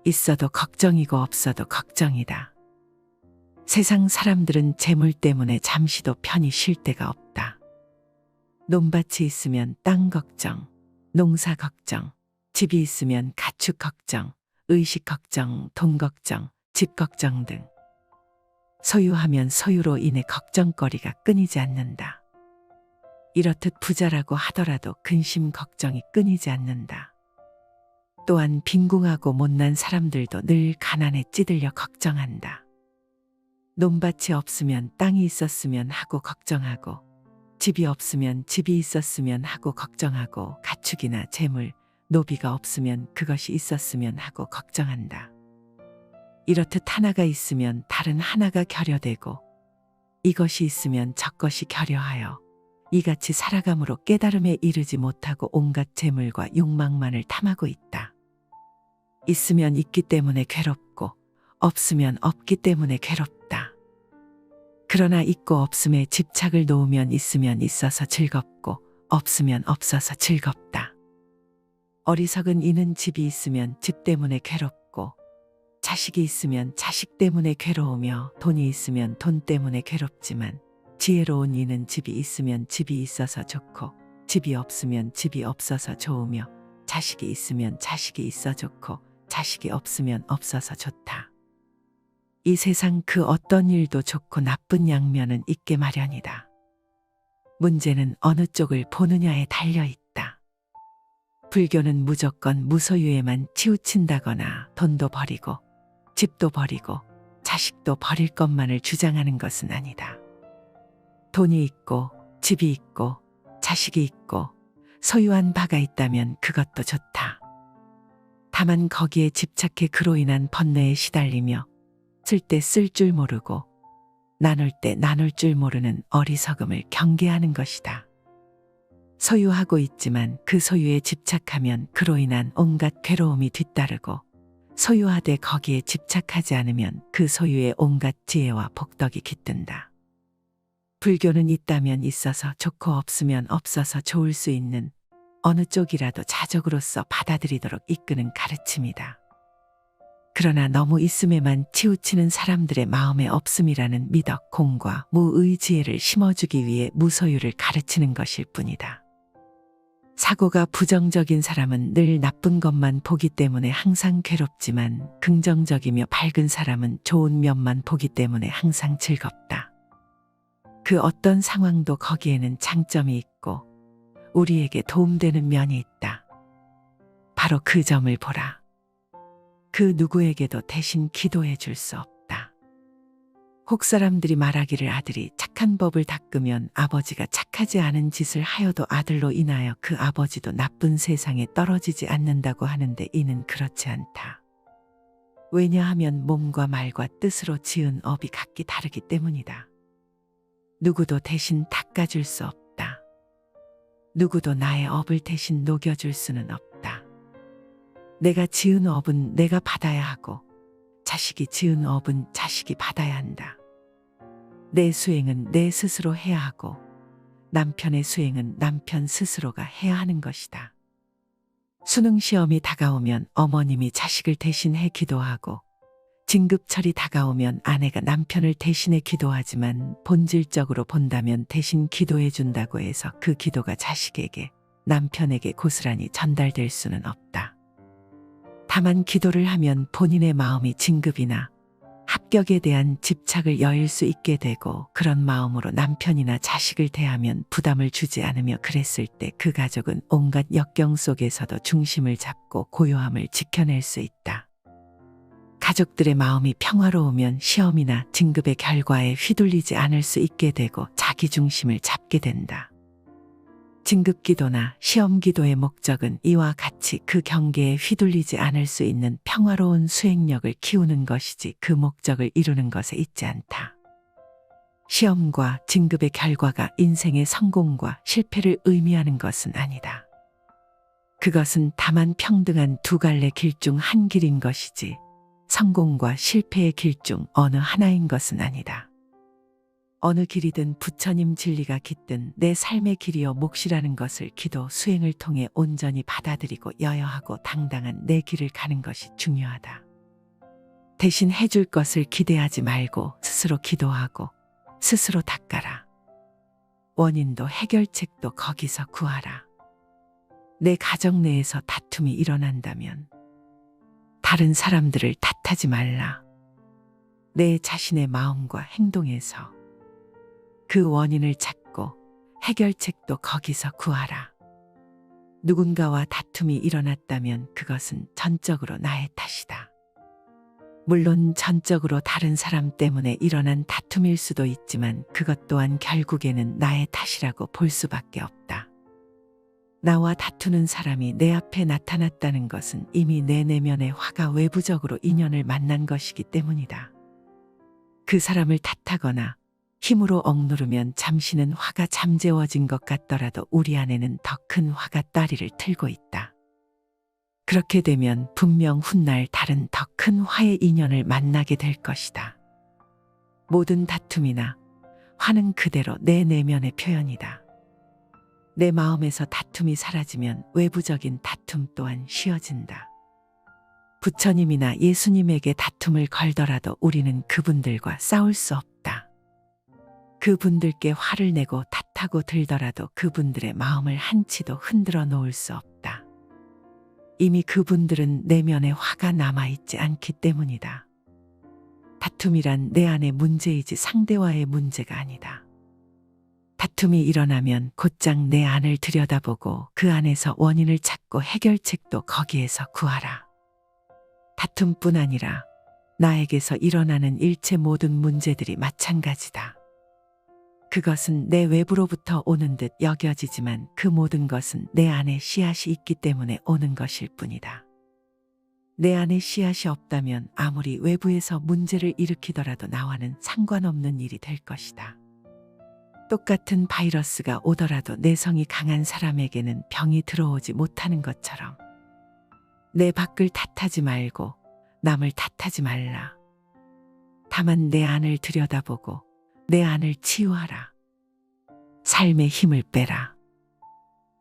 있어도 걱정이고 없어도 걱정이다. 세상 사람들은 재물 때문에 잠시도 편히 쉴 데가 없다. 논밭이 있으면 땅 걱정, 농사 걱정, 집이 있으면 가축 걱정, 의식 걱정, 돈 걱정, 집 걱정 등 소유하면 소유로 인해 걱정거리가 끊이지 않는다. 이렇듯 부자라고 하더라도 근심 걱정이 끊이지 않는다. 또한 빈궁하고 못난 사람들도 늘 가난에 찌들려 걱정한다. 논밭이 없으면 땅이 있었으면 하고 걱정하고 집이 없으면 집이 있었으면 하고 걱정하고 가축이나 재물, 노비가 없으면 그것이 있었으면 하고 걱정한다. 이렇듯 하나가 있으면 다른 하나가 결여되고 이것이 있으면 저것이 결여하여 이같이 살아감으로 깨달음에 이르지 못하고 온갖 재물과 욕망만을 탐하고 있다. 있으면 있기 때문에 괴롭고 없으면 없기 때문에 괴롭다. 그러나 있고 없음에 집착을 놓으면 있으면 있어서 즐겁고 없으면 없어서 즐겁다. 어리석은 이는 집이 있으면 집 때문에 괴롭고 자식이 있으면 자식 때문에 괴로우며 돈이 있으면 돈 때문에 괴롭지만 지혜로운 이는 집이 있으면 집이 있어서 좋고 집이 없으면 집이 없어서 좋으며 자식이 있으면 자식이 있어 좋고 자식이 없으면 없어서 좋다. 이 세상 그 어떤 일도 좋고 나쁜 양면은 있게 마련이다. 문제는 어느 쪽을 보느냐에 달려있다. 불교는 무조건 무소유에만 치우친다거나 돈도 버리고 집도 버리고 자식도 버릴 것만을 주장하는 것은 아니다. 돈이 있고 집이 있고 자식이 있고 소유한 바가 있다면 그것도 좋다. 다만 거기에 집착해 그로 인한 번뇌에 시달리며 쓸 때 쓸 줄 모르고 나눌 때 나눌 줄 모르는 어리석음을 경계하는 것이다. 소유하고 있지만 그 소유에 집착하면 그로 인한 온갖 괴로움이 뒤따르고 소유하되 거기에 집착하지 않으면 그 소유의 온갖 지혜와 복덕이 깃든다. 불교는 있다면 있어서 좋고 없으면 없어서 좋을 수 있는 어느 쪽이라도 자적으로서 받아들이도록 이끄는 가르침이다. 그러나 너무 있음에만 치우치는 사람들의 마음에 없음이라는 미덕, 공과 무의 지혜를 심어주기 위해 무소유를 가르치는 것일 뿐이다. 사고가 부정적인 사람은 늘 나쁜 것만 보기 때문에 항상 괴롭지만 긍정적이며 밝은 사람은 좋은 면만 보기 때문에 항상 즐겁다. 그 어떤 상황도 거기에는 장점이 있고 우리에게 도움되는 면이 있다. 바로 그 점을 보라. 그 누구에게도 대신 기도해 줄 수 없다. 혹 사람들이 말하기를 아들이 착한 법을 닦으면 아버지가 착하지 않은 짓을 하여도 아들로 인하여 그 아버지도 나쁜 세상에 떨어지지 않는다고 하는데 이는 그렇지 않다. 왜냐하면 몸과 말과 뜻으로 지은 업이 각기 다르기 때문이다. 누구도 대신 닦아줄 수 없다. 누구도 나의 업을 대신 녹여줄 수는 없다. 내가 지은 업은 내가 받아야 하고 자식이 지은 업은 자식이 받아야 한다. 내 수행은 내 스스로 해야 하고 남편의 수행은 남편 스스로가 해야 하는 것이다. 수능 시험이 다가오면 어머님이 자식을 대신해 기도하고 진급철이 다가오면 아내가 남편을 대신해 기도하지만 본질적으로 본다면 대신 기도해 준다고 해서 그 기도가 자식에게 남편에게 고스란히 전달될 수는 없다. 다만 기도를 하면 본인의 마음이 진급이나 합격에 대한 집착을 여일 수 있게 되고 그런 마음으로 남편이나 자식을 대하면 부담을 주지 않으며 그랬을 때 그 가족은 온갖 역경 속에서도 중심을 잡고 고요함을 지켜낼 수 있다. 가족들의 마음이 평화로우면 시험이나 진급의 결과에 휘둘리지 않을 수 있게 되고 자기 중심을 잡게 된다. 진급기도나 시험기도의 목적은 이와 같이 그 경계에 휘둘리지 않을 수 있는 평화로운 수행력을 키우는 것이지 그 목적을 이루는 것에 있지 않다. 시험과 진급의 결과가 인생의 성공과 실패를 의미하는 것은 아니다. 그것은 다만 평등한 두 갈래 길 중 한 길인 것이지 성공과 실패의 길 중 어느 하나인 것은 아니다. 어느 길이든 부처님 진리가 깃든 내 삶의 길이여 몫이라는 것을 기도 수행을 통해 온전히 받아들이고 여여하고 당당한 내 길을 가는 것이 중요하다. 대신 해줄 것을 기대하지 말고 스스로 기도하고 스스로 닦아라. 원인도 해결책도 거기서 구하라. 내 가정 내에서 다툼이 일어난다면 다른 사람들을 탓하지 말라. 내 자신의 마음과 행동에서 그 원인을 찾고 해결책도 거기서 구하라. 누군가와 다툼이 일어났다면 그것은 전적으로 나의 탓이다. 물론 전적으로 다른 사람 때문에 일어난 다툼일 수도 있지만 그것 또한 결국에는 나의 탓이라고 볼 수밖에 없다. 나와 다투는 사람이 내 앞에 나타났다는 것은 이미 내 내면의 화가 외부적으로 인연을 만난 것이기 때문이다. 그 사람을 탓하거나 힘으로 억누르면 잠시는 화가 잠재워진 것 같더라도 우리 안에는 더 큰 화가 따리를 틀고 있다. 그렇게 되면 분명 훗날 다른 더 큰 화의 인연을 만나게 될 것이다. 모든 다툼이나 화는 그대로 내 내면의 표현이다. 내 마음에서 다툼이 사라지면 외부적인 다툼 또한 쉬어진다. 부처님이나 예수님에게 다툼을 걸더라도 우리는 그분들과 싸울 수 없다. 그분들께 화를 내고 탓하고 들더라도 그분들의 마음을 한치도 흔들어 놓을 수 없다. 이미 그분들은 내면에 화가 남아있지 않기 때문이다. 다툼이란 내 안의 문제이지 상대와의 문제가 아니다. 다툼이 일어나면 곧장 내 안을 들여다보고 그 안에서 원인을 찾고 해결책도 거기에서 구하라. 다툼뿐 아니라 나에게서 일어나는 일체 모든 문제들이 마찬가지다. 그것은 내 외부로부터 오는 듯 여겨지지만 그 모든 것은 내 안에 씨앗이 있기 때문에 오는 것일 뿐이다. 내 안에 씨앗이 없다면 아무리 외부에서 문제를 일으키더라도 나와는 상관없는 일이 될 것이다. 똑같은 바이러스가 오더라도 내성이 강한 사람에게는 병이 들어오지 못하는 것처럼 내 밖을 탓하지 말고 남을 탓하지 말라. 다만 내 안을 들여다보고 내 안을 치유하라. 삶의 힘을 빼라.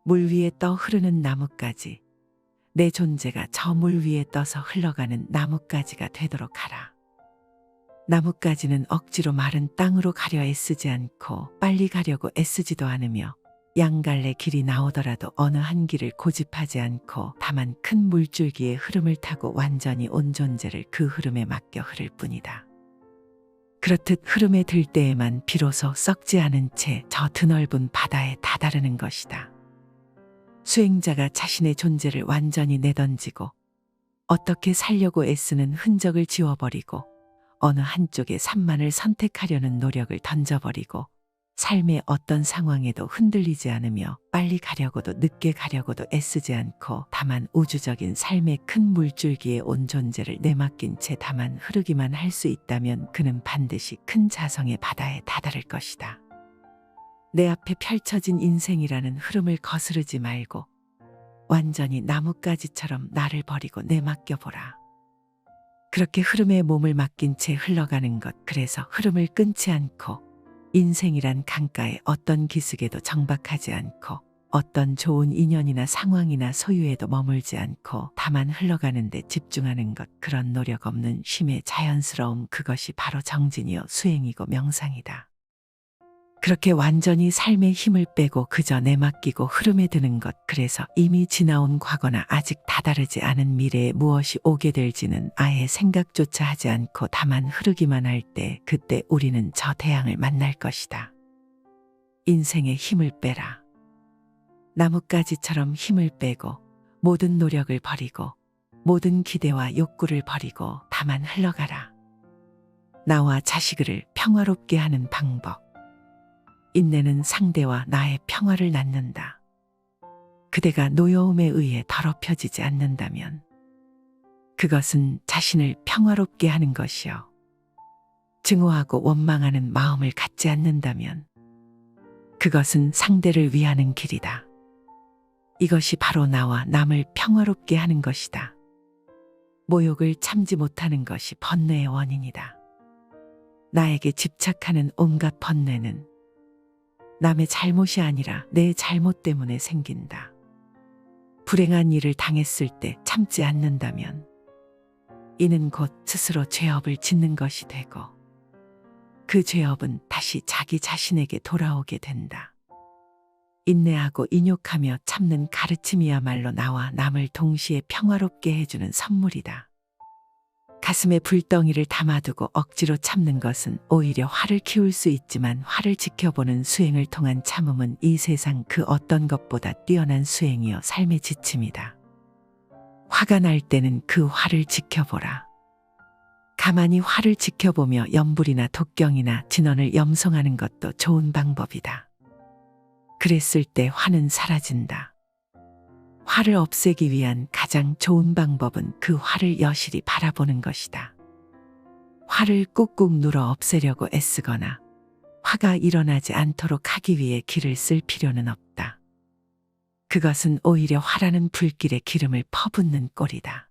물 위에 떠 흐르는 나뭇가지, 내 존재가 저 물 위에 떠서 흘러가는 나뭇가지가 되도록 하라. 나뭇가지는 억지로 마른 땅으로 가려 애쓰지 않고 빨리 가려고 애쓰지도 않으며 양갈래 길이 나오더라도 어느 한 길을 고집하지 않고 다만 큰 물줄기의 흐름을 타고 완전히 온 존재를 그 흐름에 맡겨 흐를 뿐이다. 그렇듯 흐름에 들 때에만 비로소 썩지 않은 채 저 드넓은 바다에 다다르는 것이다. 수행자가 자신의 존재를 완전히 내던지고 어떻게 살려고 애쓰는 흔적을 지워버리고 어느 한쪽의 산만을 선택하려는 노력을 던져버리고 삶의 어떤 상황에도 흔들리지 않으며 빨리 가려고도 늦게 가려고도 애쓰지 않고 다만 우주적인 삶의 큰 물줄기에 온 존재를 내맡긴 채 다만 흐르기만 할 수 있다면 그는 반드시 큰 자성의 바다에 다다를 것이다. 내 앞에 펼쳐진 인생이라는 흐름을 거스르지 말고 완전히 나뭇가지처럼 나를 버리고 내맡겨보라. 그렇게 흐름에 몸을 맡긴 채 흘러가는 것, 그래서 흐름을 끊지 않고 인생이란 강가에 어떤 기슭에도 정박하지 않고 어떤 좋은 인연이나 상황이나 소유에도 머물지 않고 다만 흘러가는 데 집중하는 것, 그런 노력 없는 쉼의 자연스러움, 그것이 바로 정진이요 수행이고 명상이다. 그렇게 완전히 삶의 힘을 빼고 그저 내맡기고 흐름에 드는 것, 그래서 이미 지나온 과거나 아직 다다르지 않은 미래에 무엇이 오게 될지는 아예 생각조차 하지 않고 다만 흐르기만 할 때, 그때 우리는 저 태양을 만날 것이다. 인생의 힘을 빼라. 나뭇가지처럼 힘을 빼고 모든 노력을 버리고 모든 기대와 욕구를 버리고 다만 흘러가라. 나와 자식을 평화롭게 하는 방법. 인내는 상대와 나의 평화를 낳는다. 그대가 노여움에 의해 더럽혀지지 않는다면 그것은 자신을 평화롭게 하는 것이요. 증오하고 원망하는 마음을 갖지 않는다면 그것은 상대를 위하는 길이다. 이것이 바로 나와 남을 평화롭게 하는 것이다. 모욕을 참지 못하는 것이 번뇌의 원인이다. 나에게 집착하는 온갖 번뇌는 남의 잘못이 아니라 내 잘못 때문에 생긴다. 불행한 일을 당했을 때 참지 않는다면 이는 곧 스스로 죄업을 짓는 것이 되고 그 죄업은 다시 자기 자신에게 돌아오게 된다. 인내하고 인욕하며 참는 가르침이야말로 나와 남을 동시에 평화롭게 해주는 선물이다. 가슴에 불덩이를 담아두고 억지로 참는 것은 오히려 화를 키울 수 있지만 화를 지켜보는 수행을 통한 참음은 이 세상 그 어떤 것보다 뛰어난 수행이요 삶의 지침이다. 화가 날 때는 그 화를 지켜보라. 가만히 화를 지켜보며 염불이나 독경이나 진언을 염송하는 것도 좋은 방법이다. 그랬을 때 화는 사라진다. 화를 없애기 위한 가장 좋은 방법은 그 화를 여실히 바라보는 것이다. 화를 꾹꾹 눌어 없애려고 애쓰거나 화가 일어나지 않도록 하기 위해 기를 쓸 필요는 없다. 그것은 오히려 화라는 불길에 기름을 퍼붓는 꼴이다.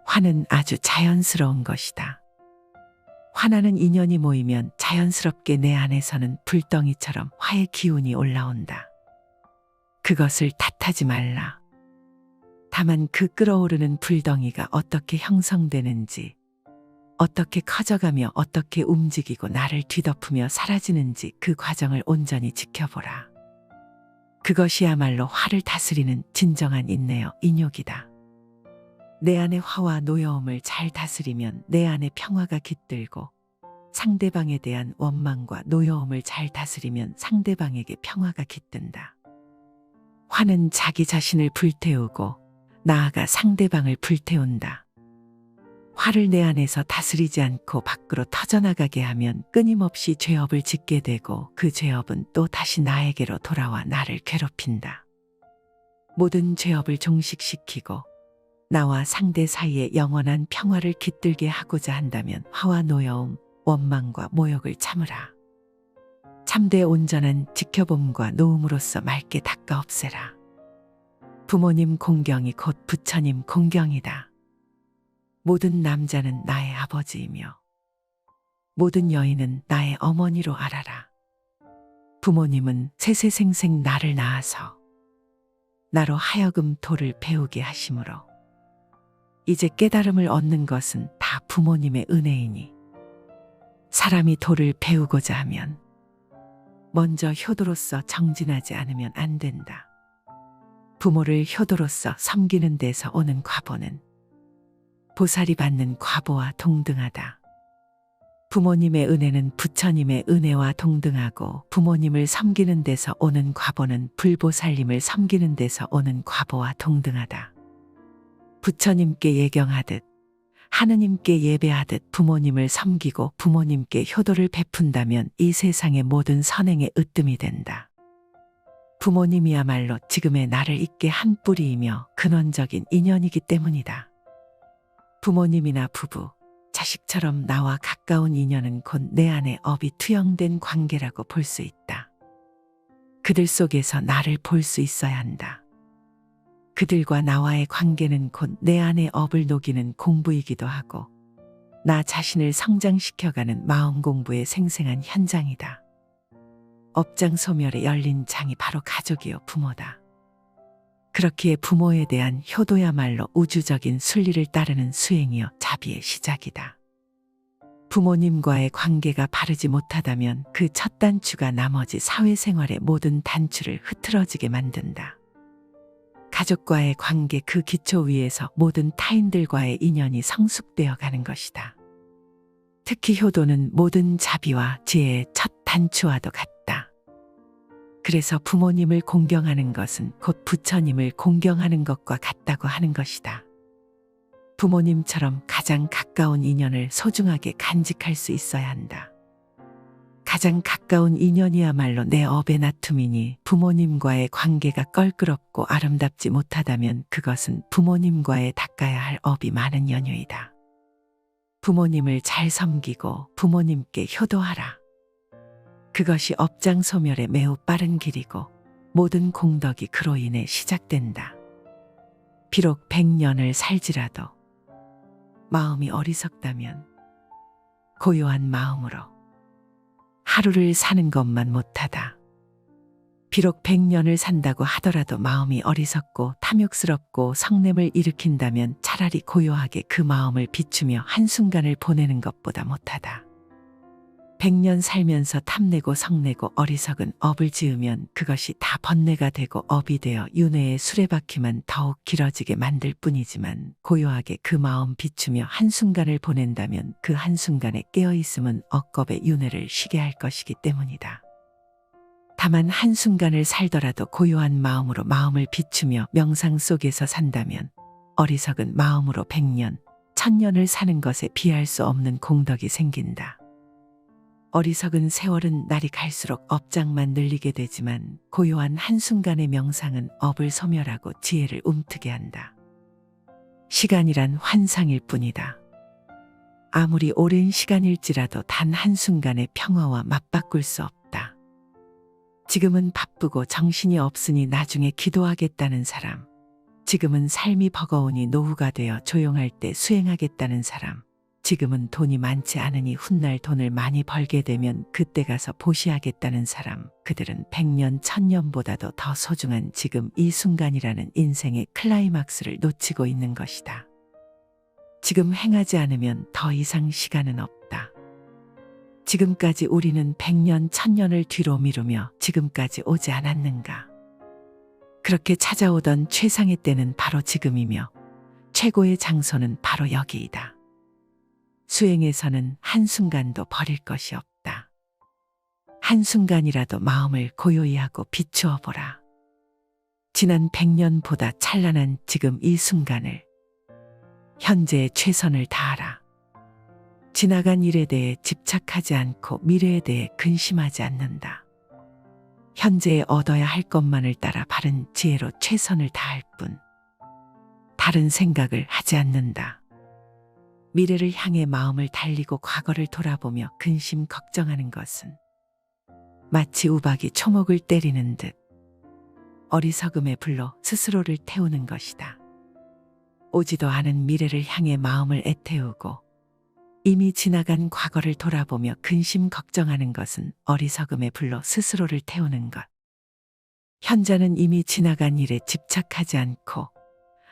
화는 아주 자연스러운 것이다. 화나는 인연이 모이면 자연스럽게 내 안에서는 불덩이처럼 화의 기운이 올라온다. 그것을 탓하지 말라. 다만 그 끓어오르는 불덩이가 어떻게 형성되는지, 어떻게 커져가며 어떻게 움직이고 나를 뒤덮으며 사라지는지 그 과정을 온전히 지켜보라. 그것이야말로 화를 다스리는 진정한 인내여 인욕이다. 내 안의 화와 노여움을 잘 다스리면 내 안에 평화가 깃들고 상대방에 대한 원망과 노여움을 잘 다스리면 상대방에게 평화가 깃든다. 화는 자기 자신을 불태우고 나아가 상대방을 불태운다. 화를 내 안에서 다스리지 않고 밖으로 터져나가게 하면 끊임없이 죄업을 짓게 되고 그 죄업은 또 다시 나에게로 돌아와 나를 괴롭힌다. 모든 죄업을 종식시키고 나와 상대 사이에 영원한 평화를 깃들게 하고자 한다면 화와 노여움, 원망과 모욕을 참으라. 참되 온전한 지켜봄과 노음으로써 맑게 닦아 없애라. 부모님 공경이 곧 부처님 공경이다. 모든 남자는 나의 아버지이며 모든 여인은 나의 어머니로 알아라. 부모님은 세세생생 나를 낳아서 나로 하여금 도를 배우게 하심으로 이제 깨달음을 얻는 것은 다 부모님의 은혜이니 사람이 도를 배우고자 하면 먼저 효도로서 정진하지 않으면 안 된다. 부모를 효도로서 섬기는 데서 오는 과보는 보살이 받는 과보와 동등하다. 부모님의 은혜는 부처님의 은혜와 동등하고 부모님을 섬기는 데서 오는 과보는 불보살님을 섬기는 데서 오는 과보와 동등하다. 부처님께 예경하듯 하느님께 예배하듯 부모님을 섬기고 부모님께 효도를 베푼다면 이 세상의 모든 선행의 으뜸이 된다. 부모님이야말로 지금의 나를 있게 한 뿌리이며 근원적인 인연이기 때문이다. 부모님이나 부부, 자식처럼 나와 가까운 인연은 곧 내 안에 업이 투영된 관계라고 볼 수 있다. 그들 속에서 나를 볼 수 있어야 한다. 그들과 나와의 관계는 곧 내 안의 업을 녹이는 공부이기도 하고 나 자신을 성장시켜가는 마음 공부의 생생한 현장이다. 업장 소멸에 열린 장이 바로 가족이요 부모다. 그렇기에 부모에 대한 효도야말로 우주적인 순리를 따르는 수행이요 자비의 시작이다. 부모님과의 관계가 바르지 못하다면 그 첫 단추가 나머지 사회생활의 모든 단추를 흐트러지게 만든다. 가족과의 관계 그 기초 위에서 모든 타인들과의 인연이 성숙되어 가는 것이다. 특히 효도는 모든 자비와 지혜의 첫 단추와도 같다. 그래서 부모님을 공경하는 것은 곧 부처님을 공경하는 것과 같다고 하는 것이다. 부모님처럼 가장 가까운 인연을 소중하게 간직할 수 있어야 한다. 가장 가까운 인연이야말로 내 업의 나툼이니 부모님과의 관계가 껄끄럽고 아름답지 못하다면 그것은 부모님과의 닦아야 할 업이 많은 연유이다. 부모님을 잘 섬기고 부모님께 효도하라. 그것이 업장 소멸의 매우 빠른 길이고 모든 공덕이 그로 인해 시작된다. 비록 100년을 살지라도 마음이 어리석다면 고요한 마음으로 하루를 사는 것만 못하다. 비록 100년을 산다고 하더라도 마음이 어리석고 탐욕스럽고 성냄을 일으킨다면 차라리 고요하게 그 마음을 비추며 한순간을 보내는 것보다 못하다. 100년 살면서 탐내고 성내고 어리석은 업을 지으면 그것이 다 번뇌가 되고 업이 되어 윤회의 수레바퀴만 더욱 길어지게 만들 뿐이지만 고요하게 그 마음 비추며 한순간을 보낸다면 그 한순간에 깨어있음은 억겁의 윤회를 쉬게 할 것이기 때문이다. 다만 한순간을 살더라도 고요한 마음으로 마음을 비추며 명상 속에서 산다면 어리석은 마음으로 100년, 1000년을 사는 것에 비할 수 없는 공덕이 생긴다. 어리석은 세월은 날이 갈수록 업장만 늘리게 되지만 고요한 한순간의 명상은 업을 소멸하고 지혜를 움트게 한다. 시간이란 환상일 뿐이다. 아무리 오랜 시간일지라도 단 한순간의 평화와 맞바꿀 수 없다. 지금은 바쁘고 정신이 없으니 나중에 기도하겠다는 사람, 지금은 삶이 버거우니 노후가 되어 조용할 때 수행하겠다는 사람, 지금은 돈이 많지 않으니 훗날 돈을 많이 벌게 되면 그때 가서 보시하겠다는 사람, 그들은 100년, 1000년보다도 더 소중한 지금 이 순간이라는 인생의 클라이막스를 놓치고 있는 것이다. 지금 행하지 않으면 더 이상 시간은 없다. 지금까지 우리는 100년, 1000년을 뒤로 미루며 지금까지 오지 않았는가? 그렇게 찾아오던 최상의 때는 바로 지금이며 최고의 장소는 바로 여기이다. 수행에서는 한순간도 버릴 것이 없다. 한순간이라도 마음을 고요히 하고 비추어 보라. 지난 100년보다 찬란한 지금 이 순간을, 현재의 최선을 다하라. 지나간 일에 대해 집착하지 않고 미래에 대해 근심하지 않는다. 현재에 얻어야 할 것만을 따라 바른 지혜로 최선을 다할 뿐, 다른 생각을 하지 않는다. 미래를 향해 마음을 달리고 과거를 돌아보며 근심 걱정하는 것은 마치 우박이 초목을 때리는 듯 어리석음의 불로 스스로를 태우는 것이다. 오지도 않은 미래를 향해 마음을 애태우고 이미 지나간 과거를 돌아보며 근심 걱정하는 것은 어리석음의 불로 스스로를 태우는 것. 현자는 이미 지나간 일에 집착하지 않고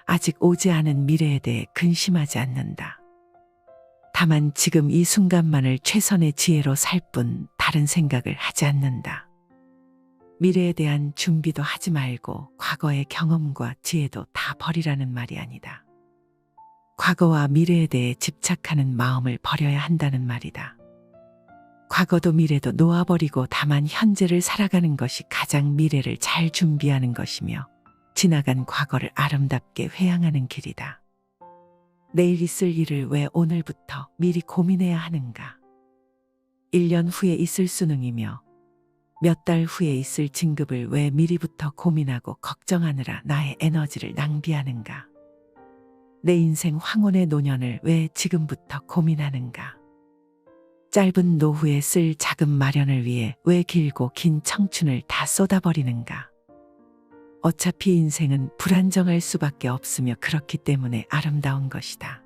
아직 오지 않은 미래에 대해 근심하지 않는다. 다만 지금 이 순간만을 최선의 지혜로 살 뿐 다른 생각을 하지 않는다. 미래에 대한 준비도 하지 말고 과거의 경험과 지혜도 다 버리라는 말이 아니다. 과거와 미래에 대해 집착하는 마음을 버려야 한다는 말이다. 과거도 미래도 놓아버리고 다만 현재를 살아가는 것이 가장 미래를 잘 준비하는 것이며 지나간 과거를 아름답게 회항하는 길이다. 내일 있을 일을 왜 오늘부터 미리 고민해야 하는가? 1년 후에 있을 수능이며 몇 달 후에 있을 진급을 왜 미리부터 고민하고 걱정하느라 나의 에너지를 낭비하는가? 내 인생 황혼의 노년을 왜 지금부터 고민하는가? 짧은 노후에 쓸 자금 마련을 위해 왜 길고 긴 청춘을 다 쏟아버리는가? 어차피 인생은 불안정할 수밖에 없으며 그렇기 때문에 아름다운 것이다.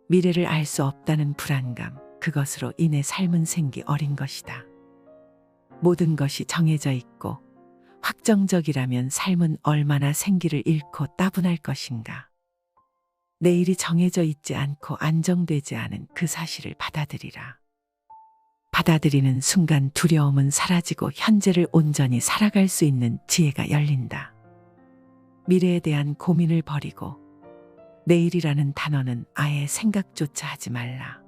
미래를 알 수 없다는 불안감, 그것으로 인해 삶은 생기 어린 것이다. 모든 것이 정해져 있고 확정적이라면 삶은 얼마나 생기를 잃고 따분할 것인가. 내일이 정해져 있지 않고 안정되지 않은 그 사실을 받아들이라. 받아들이는 순간 두려움은 사라지고 현재를 온전히 살아갈 수 있는 지혜가 열린다. 미래에 대한 고민을 버리고 내일이라는 단어는 아예 생각조차 하지 말라.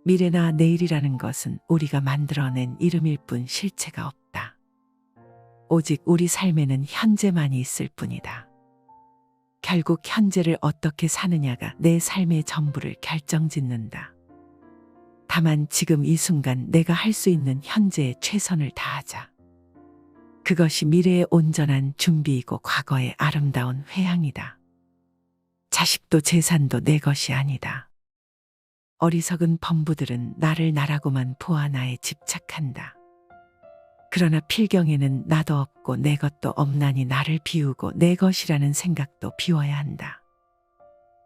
미래나 내일이라는 것은 우리가 만들어낸 이름일 뿐 실체가 없다. 오직 우리 삶에는 현재만이 있을 뿐이다. 결국 현재를 어떻게 사느냐가 내 삶의 전부를 결정짓는다. 다만 지금 이 순간 내가 할 수 있는 현재의 최선을 다하자. 그것이 미래의 온전한 준비이고 과거의 아름다운 회향이다. 자식도 재산도 내 것이 아니다. 어리석은 범부들은 나를 나라고만 보아 나에 집착한다. 그러나 필경에는 나도 없고 내 것도 없나니 나를 비우고 내 것이라는 생각도 비워야 한다.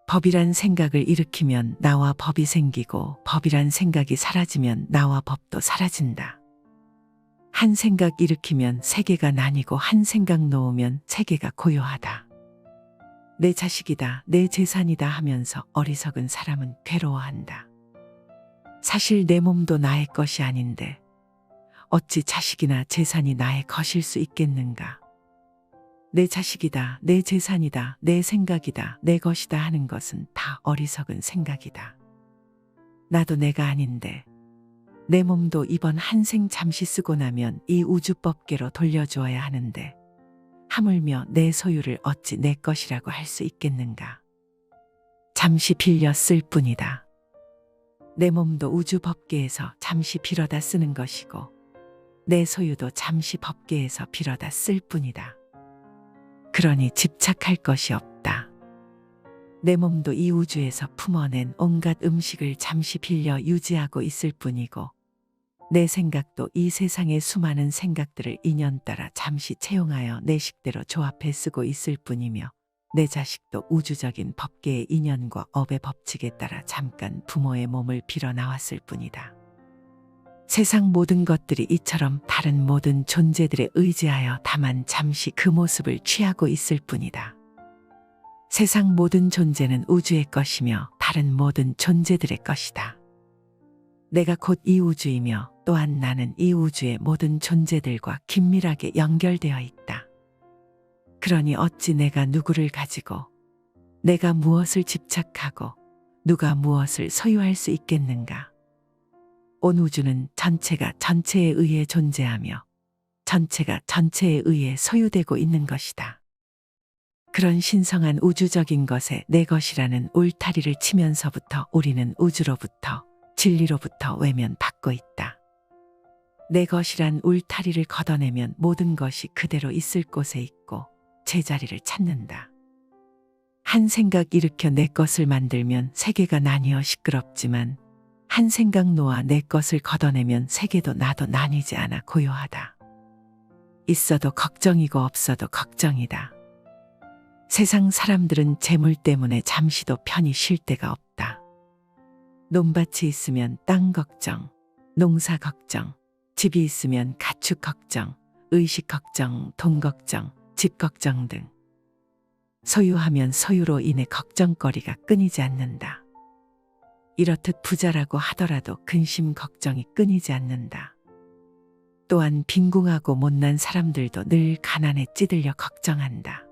법이란 생각을 일으키면 나와 법이 생기고 법이란 생각이 사라지면 나와 법도 사라진다. 한 생각 일으키면 세계가 나뉘고 한 생각 놓으면 세계가 고요하다. 내 자식이다, 내 재산이다 하면서 어리석은 사람은 괴로워한다. 사실 내 몸도 나의 것이 아닌데 어찌 자식이나 재산이 나의 것일 수 있겠는가. 내 자식이다, 내 재산이다, 내 생각이다, 내 것이다 하는 것은 다 어리석은 생각이다. 나도 내가 아닌데 내 몸도 이번 한 생 잠시 쓰고 나면 이 우주법계로 돌려주어야 하는데 하물며 내 소유를 어찌 내 것이라고 할 수 있겠는가. 잠시 빌려 쓸 뿐이다. 내 몸도 우주법계에서 잠시 빌어다 쓰는 것이고 내 소유도 잠시 법계에서 빌어다 쓸 뿐이다. 그러니 집착할 것이 없다. 내 몸도 이 우주에서 품어낸 온갖 음식을 잠시 빌려 유지하고 있을 뿐이고 내 생각도 이 세상의 수많은 생각들을 인연 따라 잠시 채용하여 내 식대로 조합해 쓰고 있을 뿐이며 내 자식도 우주적인 법계의 인연과 업의 법칙에 따라 잠깐 부모의 몸을 빌어 나왔을 뿐이다. 세상 모든 것들이 이처럼 다른 모든 존재들에 의지하여 다만 잠시 그 모습을 취하고 있을 뿐이다. 세상 모든 존재는 우주의 것이며 다른 모든 존재들의 것이다. 내가 곧 이 우주이며 또한 나는 이 우주의 모든 존재들과 긴밀하게 연결되어 있다. 그러니 어찌 내가 누구를 가지고 내가 무엇을 집착하고 누가 무엇을 소유할 수 있겠는가. 온 우주는 전체가 전체에 의해 존재하며 전체가 전체에 의해 소유되고 있는 것이다. 그런 신성한 우주적인 것에 내 것이라는 울타리를 치면서부터 우리는 우주로부터 진리로부터 외면받고 있다. 내 것이란 울타리를 걷어내면 모든 것이 그대로 있을 곳에 있고 제자리를 찾는다. 한 생각 일으켜 내 것을 만들면 세계가 나뉘어 시끄럽지만 한 생각 놓아 내 것을 걷어내면 세계도 나도 나뉘지 않아 고요하다. 있어도 걱정이고 없어도 걱정이다. 세상 사람들은 재물 때문에 잠시도 편히 쉴 데가 없다. 논밭이 있으면 땅 걱정, 농사 걱정, 집이 있으면 가축 걱정, 의식 걱정, 돈 걱정, 집 걱정 등 소유하면 소유로 인해 걱정거리가 끊이지 않는다. 이렇듯 부자라고 하더라도 근심 걱정이 끊이지 않는다. 또한 빈궁하고 못난 사람들도 늘 가난에 찌들려 걱정한다.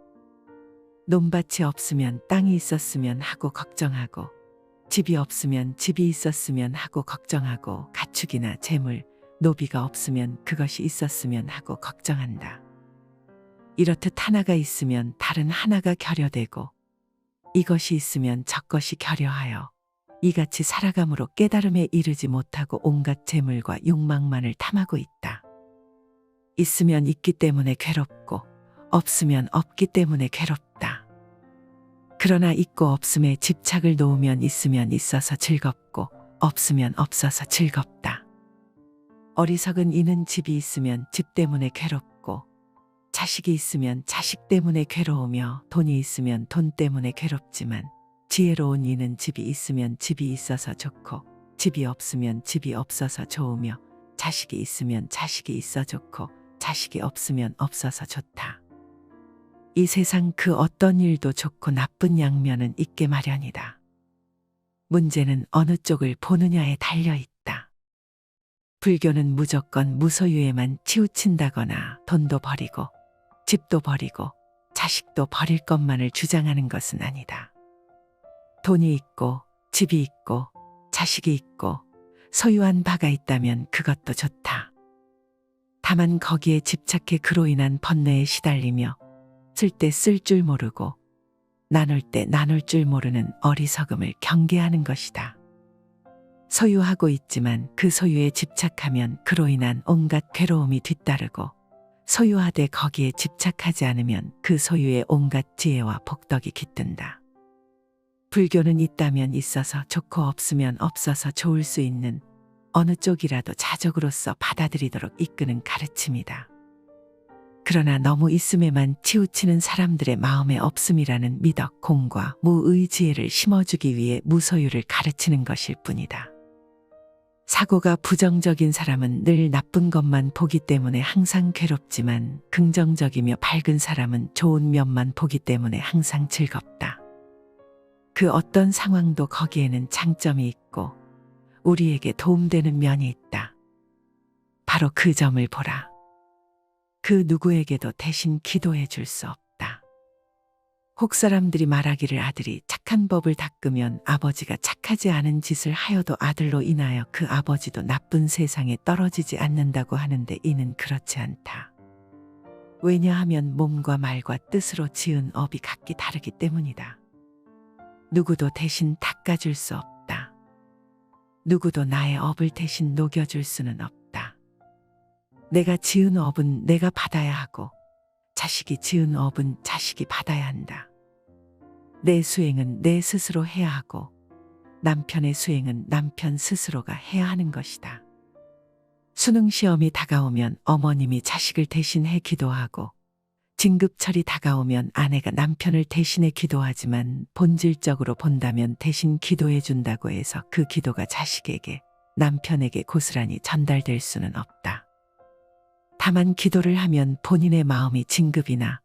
논밭이 없으면 땅이 있었으면 하고 걱정하고 집이 없으면 집이 있었으면 하고 걱정하고 가축이나 재물, 노비가 없으면 그것이 있었으면 하고 걱정한다. 이렇듯 하나가 있으면 다른 하나가 결여되고 이것이 있으면 저것이 결여하여 이같이 살아감으로 깨달음에 이르지 못하고 온갖 재물과 욕망만을 탐하고 있다. 있으면 있기 때문에 괴롭고 없으면 없기 때문에 괴롭다. 그러나 있고 없음에 집착을 놓으면 있으면 있어서 즐겁고 없으면 없어서 즐겁다. 어리석은 이는 집이 있으면 집 때문에 괴롭고 자식이 있으면 자식 때문에 괴로우며 돈이 있으면 돈 때문에 괴롭지만 지혜로운 이는 집이 있으면 집이 있어서 좋고 집이 없으면 집이 없어서 좋으며 자식이 있으면 자식이 있어 좋고 자식이 없으면 없어서 좋다. 이 세상 그 어떤 일도 좋고 나쁜 양면은 있게 마련이다. 문제는 어느 쪽을 보느냐에 달려 있다. 불교는 무조건 무소유에만 치우친다거나 돈도 버리고 집도 버리고 자식도 버릴 것만을 주장하는 것은 아니다. 돈이 있고 집이 있고 자식이 있고 소유한 바가 있다면 그것도 좋다. 다만 거기에 집착해 그로 인한 번뇌에 시달리며 쓸 때 쓸 줄 모르고 나눌 때 나눌 줄 모르는 어리석음을 경계하는 것이다. 소유하고 있지만 그 소유에 집착하면 그로 인한 온갖 괴로움이 뒤따르고 소유하되 거기에 집착하지 않으면 그 소유의 온갖 지혜와 복덕이 깃든다. 불교는 있다면 있어서 좋고 없으면 없어서 좋을 수 있는 어느 쪽이라도 자적으로서 받아들이도록 이끄는 가르침이다. 그러나 너무 있음에만 치우치는 사람들의 마음에 없음이라는 미덕, 공과 무의 지혜를 심어주기 위해 무소유를 가르치는 것일 뿐이다. 사고가 부정적인 사람은 늘 나쁜 것만 보기 때문에 항상 괴롭지만 긍정적이며 밝은 사람은 좋은 면만 보기 때문에 항상 즐겁다. 그 어떤 상황도 거기에는 장점이 있고 우리에게 도움되는 면이 있다. 바로 그 점을 보라. 그 누구에게도 대신 기도해 줄 수 없다. 혹 사람들이 말하기를 아들이 착한 법을 닦으면 아버지가 착하지 않은 짓을 하여도 아들로 인하여 그 아버지도 나쁜 세상에 떨어지지 않는다고 하는데 이는 그렇지 않다. 왜냐하면 몸과 말과 뜻으로 지은 업이 각기 다르기 때문이다. 누구도 대신 닦아줄 수 없다. 누구도 나의 업을 대신 녹여줄 수는 없다. 내가 지은 업은 내가 받아야 하고 자식이 지은 업은 자식이 받아야 한다. 내 수행은 내 스스로 해야 하고 남편의 수행은 남편 스스로가 해야 하는 것이다. 수능시험이 다가오면 어머님이 자식을 대신해 기도하고 진급철이 다가오면 아내가 남편을 대신해 기도하지만 본질적으로 본다면 대신 기도해 준다고 해서 그 기도가 자식에게 남편에게 고스란히 전달될 수는 없다. 다만 기도를 하면 본인의 마음이 진급이나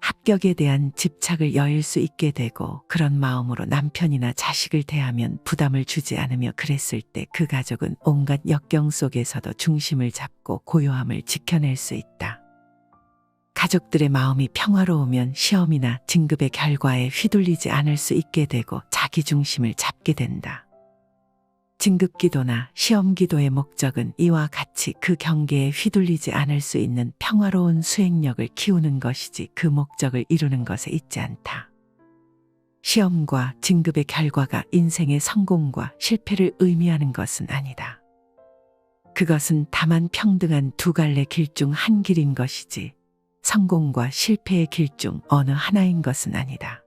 합격에 대한 집착을 여일 수 있게 되고 그런 마음으로 남편이나 자식을 대하면 부담을 주지 않으며 그랬을 때 그 가족은 온갖 역경 속에서도 중심을 잡고 고요함을 지켜낼 수 있다. 가족들의 마음이 평화로우면 시험이나 진급의 결과에 휘둘리지 않을 수 있게 되고 자기 중심을 잡게 된다. 진급기도나 시험기도의 목적은 이와 같이 그 경계에 휘둘리지 않을 수 있는 평화로운 수행력을 키우는 것이지 그 목적을 이루는 것에 있지 않다. 시험과 진급의 결과가 인생의 성공과 실패를 의미하는 것은 아니다. 그것은 다만 평등한 두 갈래 길 중 한 길인 것이지 성공과 실패의 길 중 어느 하나인 것은 아니다.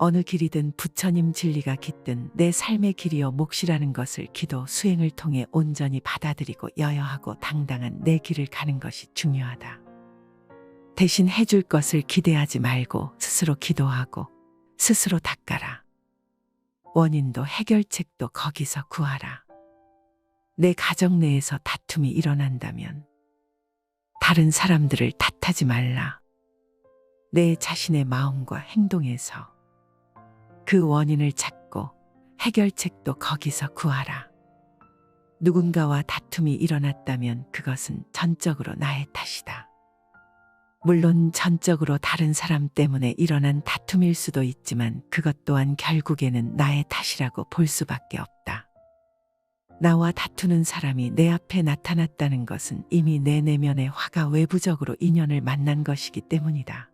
어느 길이든 부처님 진리가 깃든 내 삶의 길이요 몫이라는 것을 기도 수행을 통해 온전히 받아들이고 여여하고 당당한 내 길을 가는 것이 중요하다. 대신 해줄 것을 기대하지 말고 스스로 기도하고 스스로 닦아라. 원인도 해결책도 거기서 구하라. 내 가정 내에서 다툼이 일어난다면 다른 사람들을 탓하지 말라. 내 자신의 마음과 행동에서 그 원인을 찾고 해결책도 거기서 구하라. 누군가와 다툼이 일어났다면 그것은 전적으로 나의 탓이다. 물론 전적으로 다른 사람 때문에 일어난 다툼일 수도 있지만 그것 또한 결국에는 나의 탓이라고 볼 수밖에 없다. 나와 다투는 사람이 내 앞에 나타났다는 것은 이미 내 내면의 화가 외부적으로 인연을 만난 것이기 때문이다.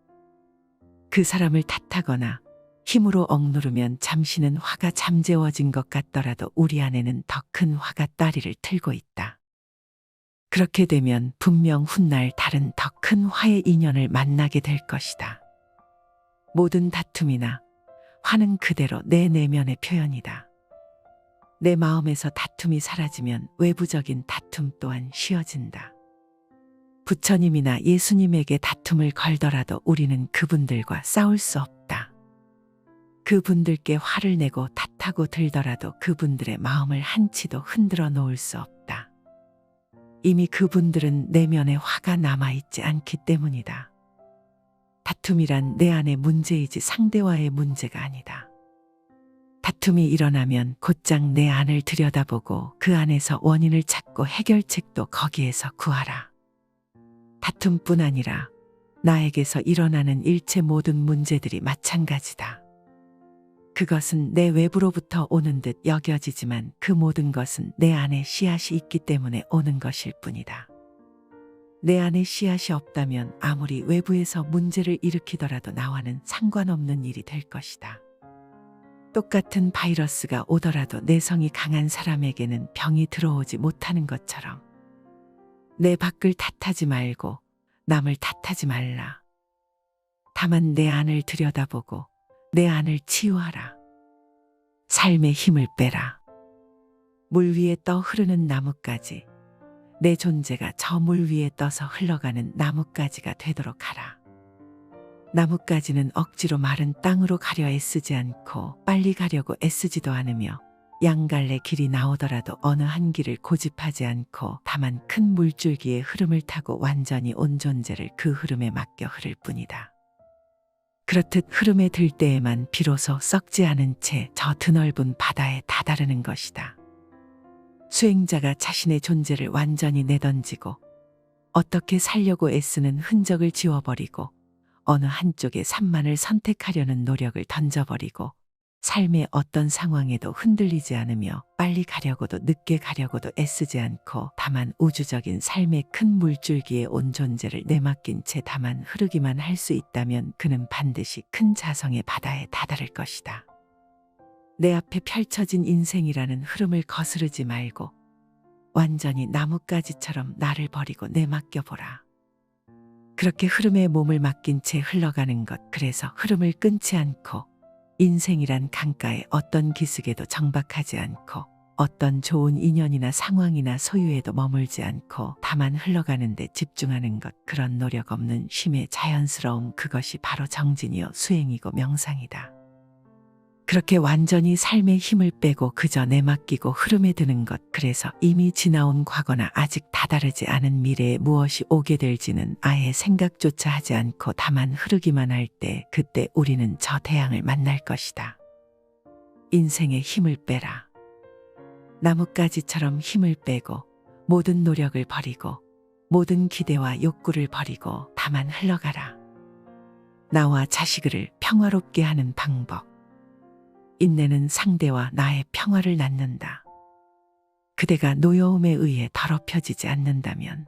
그 사람을 탓하거나 힘으로 억누르면 잠시는 화가 잠재워진 것 같더라도 우리 안에는 더 큰 화가 따리를 틀고 있다. 그렇게 되면 분명 훗날 다른 더 큰 화의 인연을 만나게 될 것이다. 모든 다툼이나 화는 그대로 내 내면의 표현이다. 내 마음에서 다툼이 사라지면 외부적인 다툼 또한 쉬어진다. 부처님이나 예수님에게 다툼을 걸더라도 우리는 그분들과 싸울 수 없다. 그분들께 화를 내고 탓하고 들더라도 그분들의 마음을 한치도 흔들어 놓을 수 없다. 이미 그분들은 내면에 화가 남아있지 않기 때문이다. 다툼이란 내 안의 문제이지 상대와의 문제가 아니다. 다툼이 일어나면 곧장 내 안을 들여다보고 그 안에서 원인을 찾고 해결책도 거기에서 구하라. 다툼뿐 아니라 나에게서 일어나는 일체 모든 문제들이 마찬가지다. 그것은 내 외부로부터 오는 듯 여겨지지만 그 모든 것은 내 안에 씨앗이 있기 때문에 오는 것일 뿐이다. 내 안에 씨앗이 없다면 아무리 외부에서 문제를 일으키더라도 나와는 상관없는 일이 될 것이다. 똑같은 바이러스가 오더라도 내성이 강한 사람에게는 병이 들어오지 못하는 것처럼 내 밖을 탓하지 말고 남을 탓하지 말라. 다만 내 안을 들여다보고 내 안을 치유하라. 삶의 힘을 빼라. 물 위에 떠 흐르는 나뭇가지, 내 존재가 저 물 위에 떠서 흘러가는 나뭇가지가 되도록 하라. 나뭇가지는 억지로 마른 땅으로 가려 애쓰지 않고 빨리 가려고 애쓰지도 않으며 양갈래 길이 나오더라도 어느 한 길을 고집하지 않고 다만 큰 물줄기의 흐름을 타고 완전히 온 존재를 그 흐름에 맡겨 흐를 뿐이다. 그렇듯 흐름에 들 때에만 비로소 썩지 않은 채 저 드넓은 바다에 다다르는 것이다. 수행자가 자신의 존재를 완전히 내던지고 어떻게 살려고 애쓰는 흔적을 지워버리고 어느 한쪽의 산만을 선택하려는 노력을 던져버리고 삶의 어떤 상황에도 흔들리지 않으며 빨리 가려고도 늦게 가려고도 애쓰지 않고 다만 우주적인 삶의 큰 물줄기에 온 존재를 내맡긴 채 다만 흐르기만 할 수 있다면 그는 반드시 큰 자성의 바다에 다다를 것이다. 내 앞에 펼쳐진 인생이라는 흐름을 거스르지 말고 완전히 나뭇가지처럼 나를 버리고 내맡겨보라. 그렇게 흐름에 몸을 맡긴 채 흘러가는 것, 그래서 흐름을 끊지 않고 인생이란 강가에 어떤 기슭에도 정박하지 않고 어떤 좋은 인연이나 상황이나 소유에도 머물지 않고 다만 흘러가는 데 집중하는 것, 그런 노력 없는 쉼의 자연스러움, 그것이 바로 정진이요 수행이고 명상이다. 그렇게 완전히 삶의 힘을 빼고 그저 내맡기고 흐름에 드는 것, 그래서 이미 지나온 과거나 아직 다다르지 않은 미래에 무엇이 오게 될지는 아예 생각조차 하지 않고 다만 흐르기만 할 때, 그때 우리는 저 태양을 만날 것이다. 인생의 힘을 빼라. 나뭇가지처럼 힘을 빼고 모든 노력을 버리고 모든 기대와 욕구를 버리고 다만 흘러가라. 나와 자식을 평화롭게 하는 방법. 인내는 상대와 나의 평화를 낳는다. 그대가 노여움에 의해 더럽혀지지 않는다면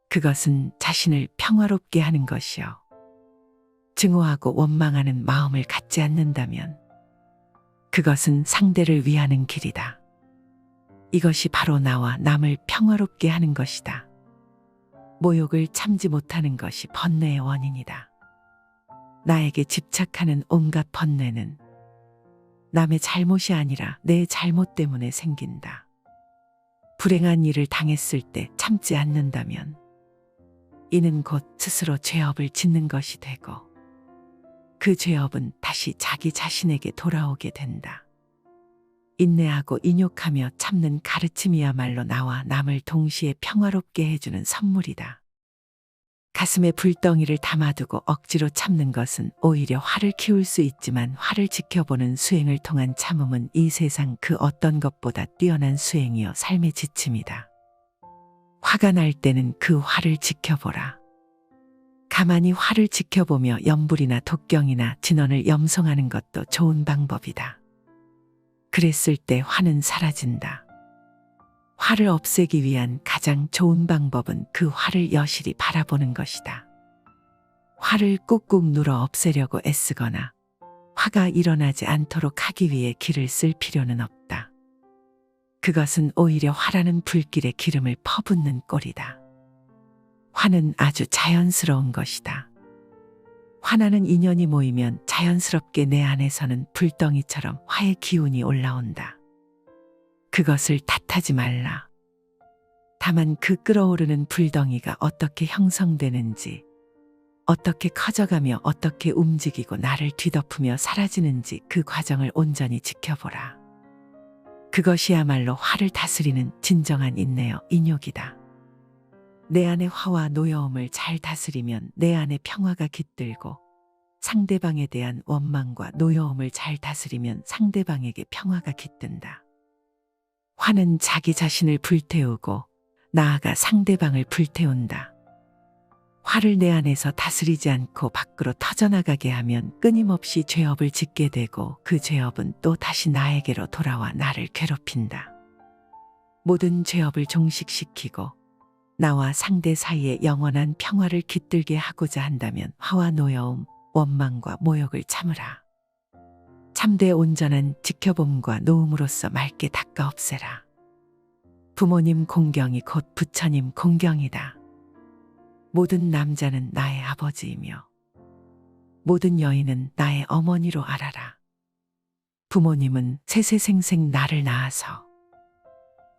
그것은 자신을 평화롭게 하는 것이요. 증오하고 원망하는 마음을 갖지 않는다면 그것은 상대를 위하는 길이다. 이것이 바로 나와 남을 평화롭게 하는 것이다. 모욕을 참지 못하는 것이 번뇌의 원인이다. 나에게 집착하는 온갖 번뇌는 남의 잘못이 아니라 내 잘못 때문에 생긴다. 불행한 일을 당했을 때 참지 않는다면 이는 곧 스스로 죄업을 짓는 것이 되고 그 죄업은 다시 자기 자신에게 돌아오게 된다. 인내하고 인욕하며 참는 가르침이야말로 나와 남을 동시에 평화롭게 해주는 선물이다. 가슴에 불덩이를 담아두고 억지로 참는 것은 오히려 화를 키울 수 있지만 화를 지켜보는 수행을 통한 참음은 이 세상 그 어떤 것보다 뛰어난 수행이요 삶의 지침이다. 화가 날 때는 그 화를 지켜보라. 가만히 화를 지켜보며 염불이나 독경이나 진언을 염송하는 것도 좋은 방법이다. 그랬을 때 화는 사라진다. 화를 없애기 위한 가장 좋은 방법은 그 화를 여실히 바라보는 것이다. 화를 꾹꾹 눌어 없애려고 애쓰거나 화가 일어나지 않도록 하기 위해 기를 쓸 필요는 없다. 그것은 오히려 화라는 불길에 기름을 퍼붓는 꼴이다. 화는 아주 자연스러운 것이다. 화나는 인연이 모이면 자연스럽게 내 안에서는 불덩이처럼 화의 기운이 올라온다. 그것을 탓하지 말라. 다만 그 끓어오르는 불덩이가 어떻게 형성되는지, 어떻게 커져가며 어떻게 움직이고 나를 뒤덮으며 사라지는지 그 과정을 온전히 지켜보라. 그것이야말로 화를 다스리는 진정한 인내요 인욕이다. 내 안의 화와 노여움을 잘 다스리면 내 안의 평화가 깃들고 상대방에 대한 원망과 노여움을 잘 다스리면 상대방에게 평화가 깃든다. 화는 자기 자신을 불태우고 나아가 상대방을 불태운다. 화를 내 안에서 다스리지 않고 밖으로 터져나가게 하면 끊임없이 죄업을 짓게 되고 그 죄업은 또 다시 나에게로 돌아와 나를 괴롭힌다. 모든 죄업을 종식시키고 나와 상대 사이에 영원한 평화를 깃들게 하고자 한다면 화와 노여움, 원망과 모욕을 참으라. 3대 온전한 지켜봄과 놓음으로써 맑게 닦아 없애라. 부모님 공경이 곧 부처님 공경이다. 모든 남자는 나의 아버지이며 모든 여인은 나의 어머니로 알아라. 부모님은 세세생생 나를 낳아서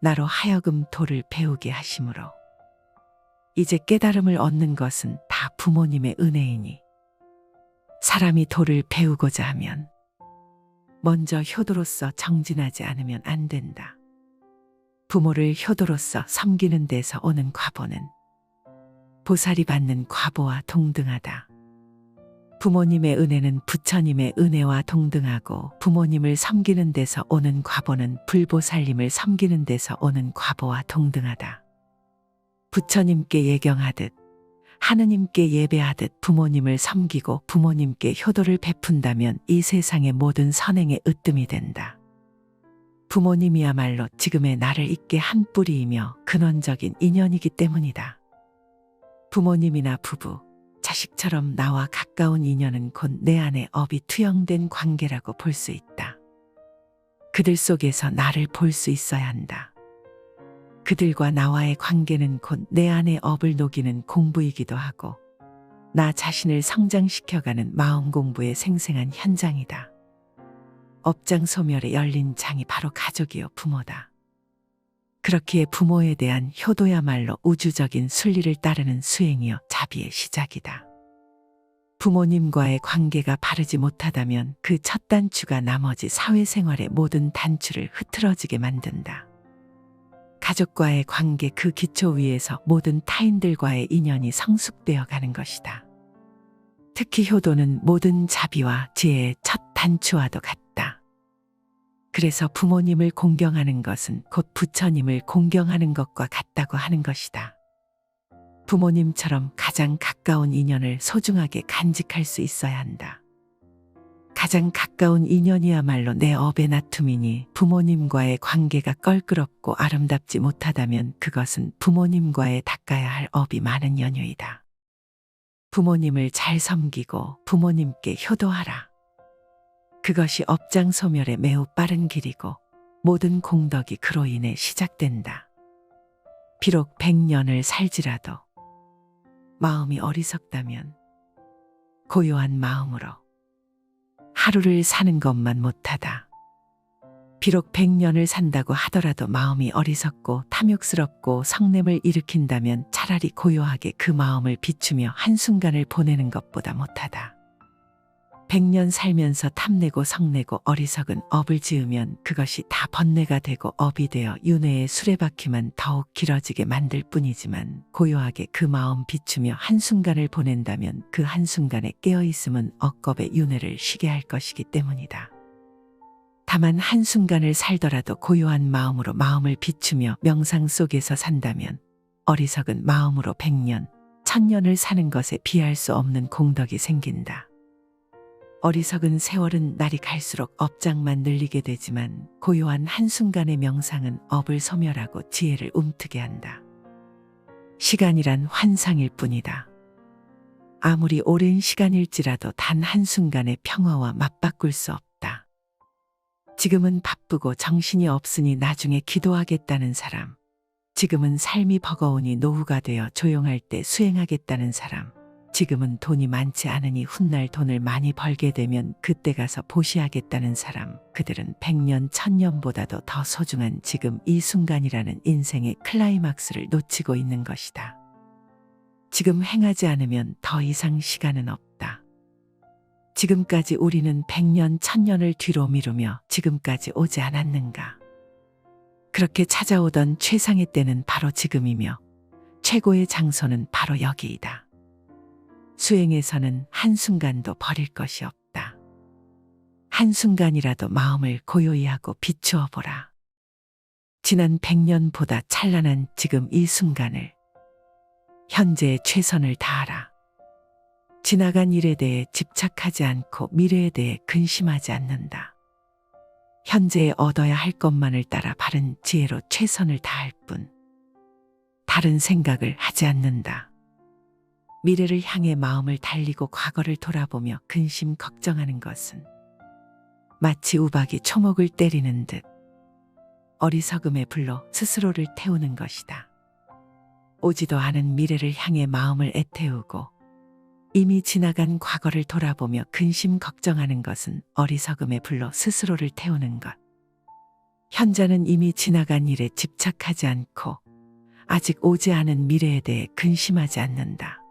나로 하여금 도를 배우게 하심으로 이제 깨달음을 얻는 것은 다 부모님의 은혜이니 사람이 도를 배우고자 하면 먼저 효도로서 정진하지 않으면 안 된다. 부모를 효도로서 섬기는 데서 오는 과보는 보살이 받는 과보와 동등하다. 부모님의 은혜는 부처님의 은혜와 동등하고 부모님을 섬기는 데서 오는 과보는 불보살님을 섬기는 데서 오는 과보와 동등하다. 부처님께 예경하듯 하느님께 예배하듯 부모님을 섬기고 부모님께 효도를 베푼다면 이 세상의 모든 선행의 으뜸이 된다. 부모님이야말로 지금의 나를 잇게 한 뿌리이며 근원적인 인연이기 때문이다. 부모님이나 부부, 자식처럼 나와 가까운 인연은 곧 내 안에 업이 투영된 관계라고 볼 수 있다. 그들 속에서 나를 볼 수 있어야 한다. 그들과 나와의 관계는 곧 내 안의 업을 녹이는 공부이기도 하고 나 자신을 성장시켜가는 마음 공부의 생생한 현장이다. 업장소멸에 열린 장이 바로 가족이요 부모다. 그렇기에 부모에 대한 효도야말로 우주적인 순리를 따르는 수행이요 자비의 시작이다. 부모님과의 관계가 바르지 못하다면 그 첫 단추가 나머지 사회생활의 모든 단추를 흐트러지게 만든다. 가족과의 관계 그 기초 위에서 모든 타인들과의 인연이 성숙되어 가는 것이다. 특히 효도는 모든 자비와 지혜의 첫 단추와도 같다. 그래서 부모님을 공경하는 것은 곧 부처님을 공경하는 것과 같다고 하는 것이다. 부모님처럼 가장 가까운 인연을 소중하게 간직할 수 있어야 한다. 가장 가까운 인연이야말로 내 업의 나툼이니 부모님과의 관계가 껄끄럽고 아름답지 못하다면 그것은 부모님과의 닦아야 할 업이 많은 연유이다. 부모님을 잘 섬기고 부모님께 효도하라. 그것이 업장소멸의 매우 빠른 길이고 모든 공덕이 그로 인해 시작된다. 비록 100년을 살지라도 마음이 어리석다면 고요한 마음으로 하루를 사는 것만 못하다. 비록 100년을 산다고 하더라도 마음이 어리석고 탐욕스럽고 성냄을 일으킨다면 차라리 고요하게 그 마음을 비추며 한순간을 보내는 것보다 못하다. 100년 살면서 탐내고 성내고 어리석은 업을 지으면 그것이 다 번뇌가 되고 업이 되어 윤회의 수레바퀴만 더욱 길어지게 만들 뿐이지만 고요하게 그 마음 비추며 한순간을 보낸다면 그 한순간에 깨어있음은 억겁의 윤회를 쉬게 할 것이기 때문이다. 다만 한순간을 살더라도 고요한 마음으로 마음을 비추며 명상 속에서 산다면 어리석은 마음으로 100년, 1000년을 사는 것에 비할 수 없는 공덕이 생긴다. 어리석은 세월은 날이 갈수록 업장만 늘리게 되지만 고요한 한순간의 명상은 업을 소멸하고 지혜를 움트게 한다. 시간이란 환상일 뿐이다. 아무리 오랜 시간일지라도 단 한순간의 평화와 맞바꿀 수 없다. 지금은 바쁘고 정신이 없으니 나중에 기도하겠다는 사람, 지금은 삶이 버거우니 노후가 되어 조용할 때 수행하겠다는 사람, 지금은 돈이 많지 않으니 훗날 돈을 많이 벌게 되면 그때 가서 보시하겠다는 사람, 그들은 100년, 1000년보다도 더 소중한 지금 이 순간이라는 인생의 클라이막스를 놓치고 있는 것이다. 지금 행하지 않으면 더 이상 시간은 없다. 지금까지 우리는 100년, 1000년을 뒤로 미루며 지금까지 오지 않았는가? 그렇게 찾아오던 최상의 때는 바로 지금이며 최고의 장소는 바로 여기이다. 수행에서는 한순간도 버릴 것이 없다. 한순간이라도 마음을 고요히 하고 비추어 보라. 지난 100년보다 찬란한 지금 이 순간을, 현재의 최선을 다하라. 지나간 일에 대해 집착하지 않고 미래에 대해 근심하지 않는다. 현재에 얻어야 할 것만을 따라 바른 지혜로 최선을 다할 뿐, 다른 생각을 하지 않는다. 미래를 향해 마음을 달리고 과거를 돌아보며 근심 걱정하는 것은 마치 우박이 초목을 때리는 듯 어리석음의 불로 스스로를 태우는 것이다. 오지도 않은 미래를 향해 마음을 애태우고 이미 지나간 과거를 돌아보며 근심 걱정하는 것은 어리석음의 불로 스스로를 태우는 것. 현자는 이미 지나간 일에 집착하지 않고 아직 오지 않은 미래에 대해 근심하지 않는다.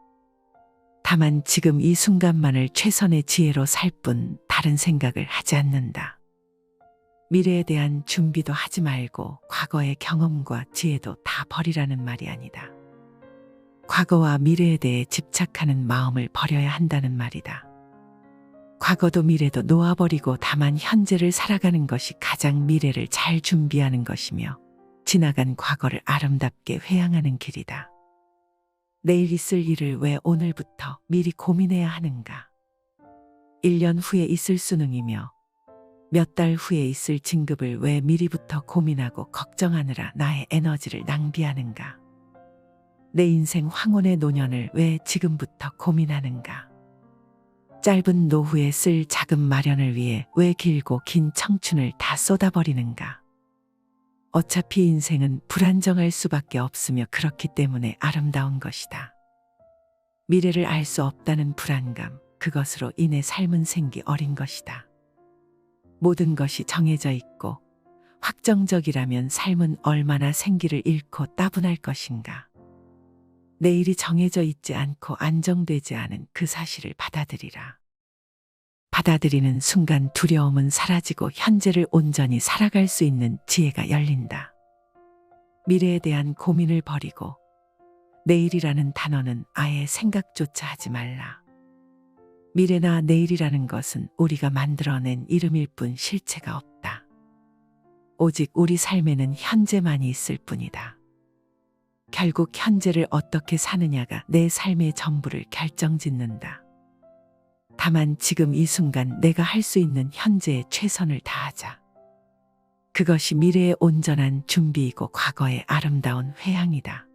다만 지금 이 순간만을 최선의 지혜로 살 뿐 다른 생각을 하지 않는다. 미래에 대한 준비도 하지 말고 과거의 경험과 지혜도 다 버리라는 말이 아니다. 과거와 미래에 대해 집착하는 마음을 버려야 한다는 말이다. 과거도 미래도 놓아버리고 다만 현재를 살아가는 것이 가장 미래를 잘 준비하는 것이며 지나간 과거를 아름답게 회양하는 길이다. 내일 있을 일을 왜 오늘부터 미리 고민해야 하는가? 1년 후에 있을 수능이며 몇 달 후에 있을 진급을 왜 미리부터 고민하고 걱정하느라 나의 에너지를 낭비하는가? 내 인생 황혼의 노년을 왜 지금부터 고민하는가? 짧은 노후에 쓸 자금 마련을 위해 왜 길고 긴 청춘을 다 쏟아버리는가? 어차피 인생은 불안정할 수밖에 없으며 그렇기 때문에 아름다운 것이다. 미래를 알 수 없다는 불안감, 그것으로 인해 삶은 생기 어린 것이다. 모든 것이 정해져 있고 확정적이라면 삶은 얼마나 생기를 잃고 따분할 것인가. 내일이 정해져 있지 않고 안정되지 않은 그 사실을 받아들이라. 받아들이는 순간 두려움은 사라지고 현재를 온전히 살아갈 수 있는 지혜가 열린다. 미래에 대한 고민을 버리고 내일이라는 단어는 아예 생각조차 하지 말라. 미래나 내일이라는 것은 우리가 만들어낸 이름일 뿐 실체가 없다. 오직 우리 삶에는 현재만이 있을 뿐이다. 결국 현재를 어떻게 사느냐가 내 삶의 전부를 결정짓는다. 다만 지금 이 순간 내가 할 수 있는 현재에 최선을 다하자. 그것이 미래의 온전한 준비이고 과거의 아름다운 회양이다.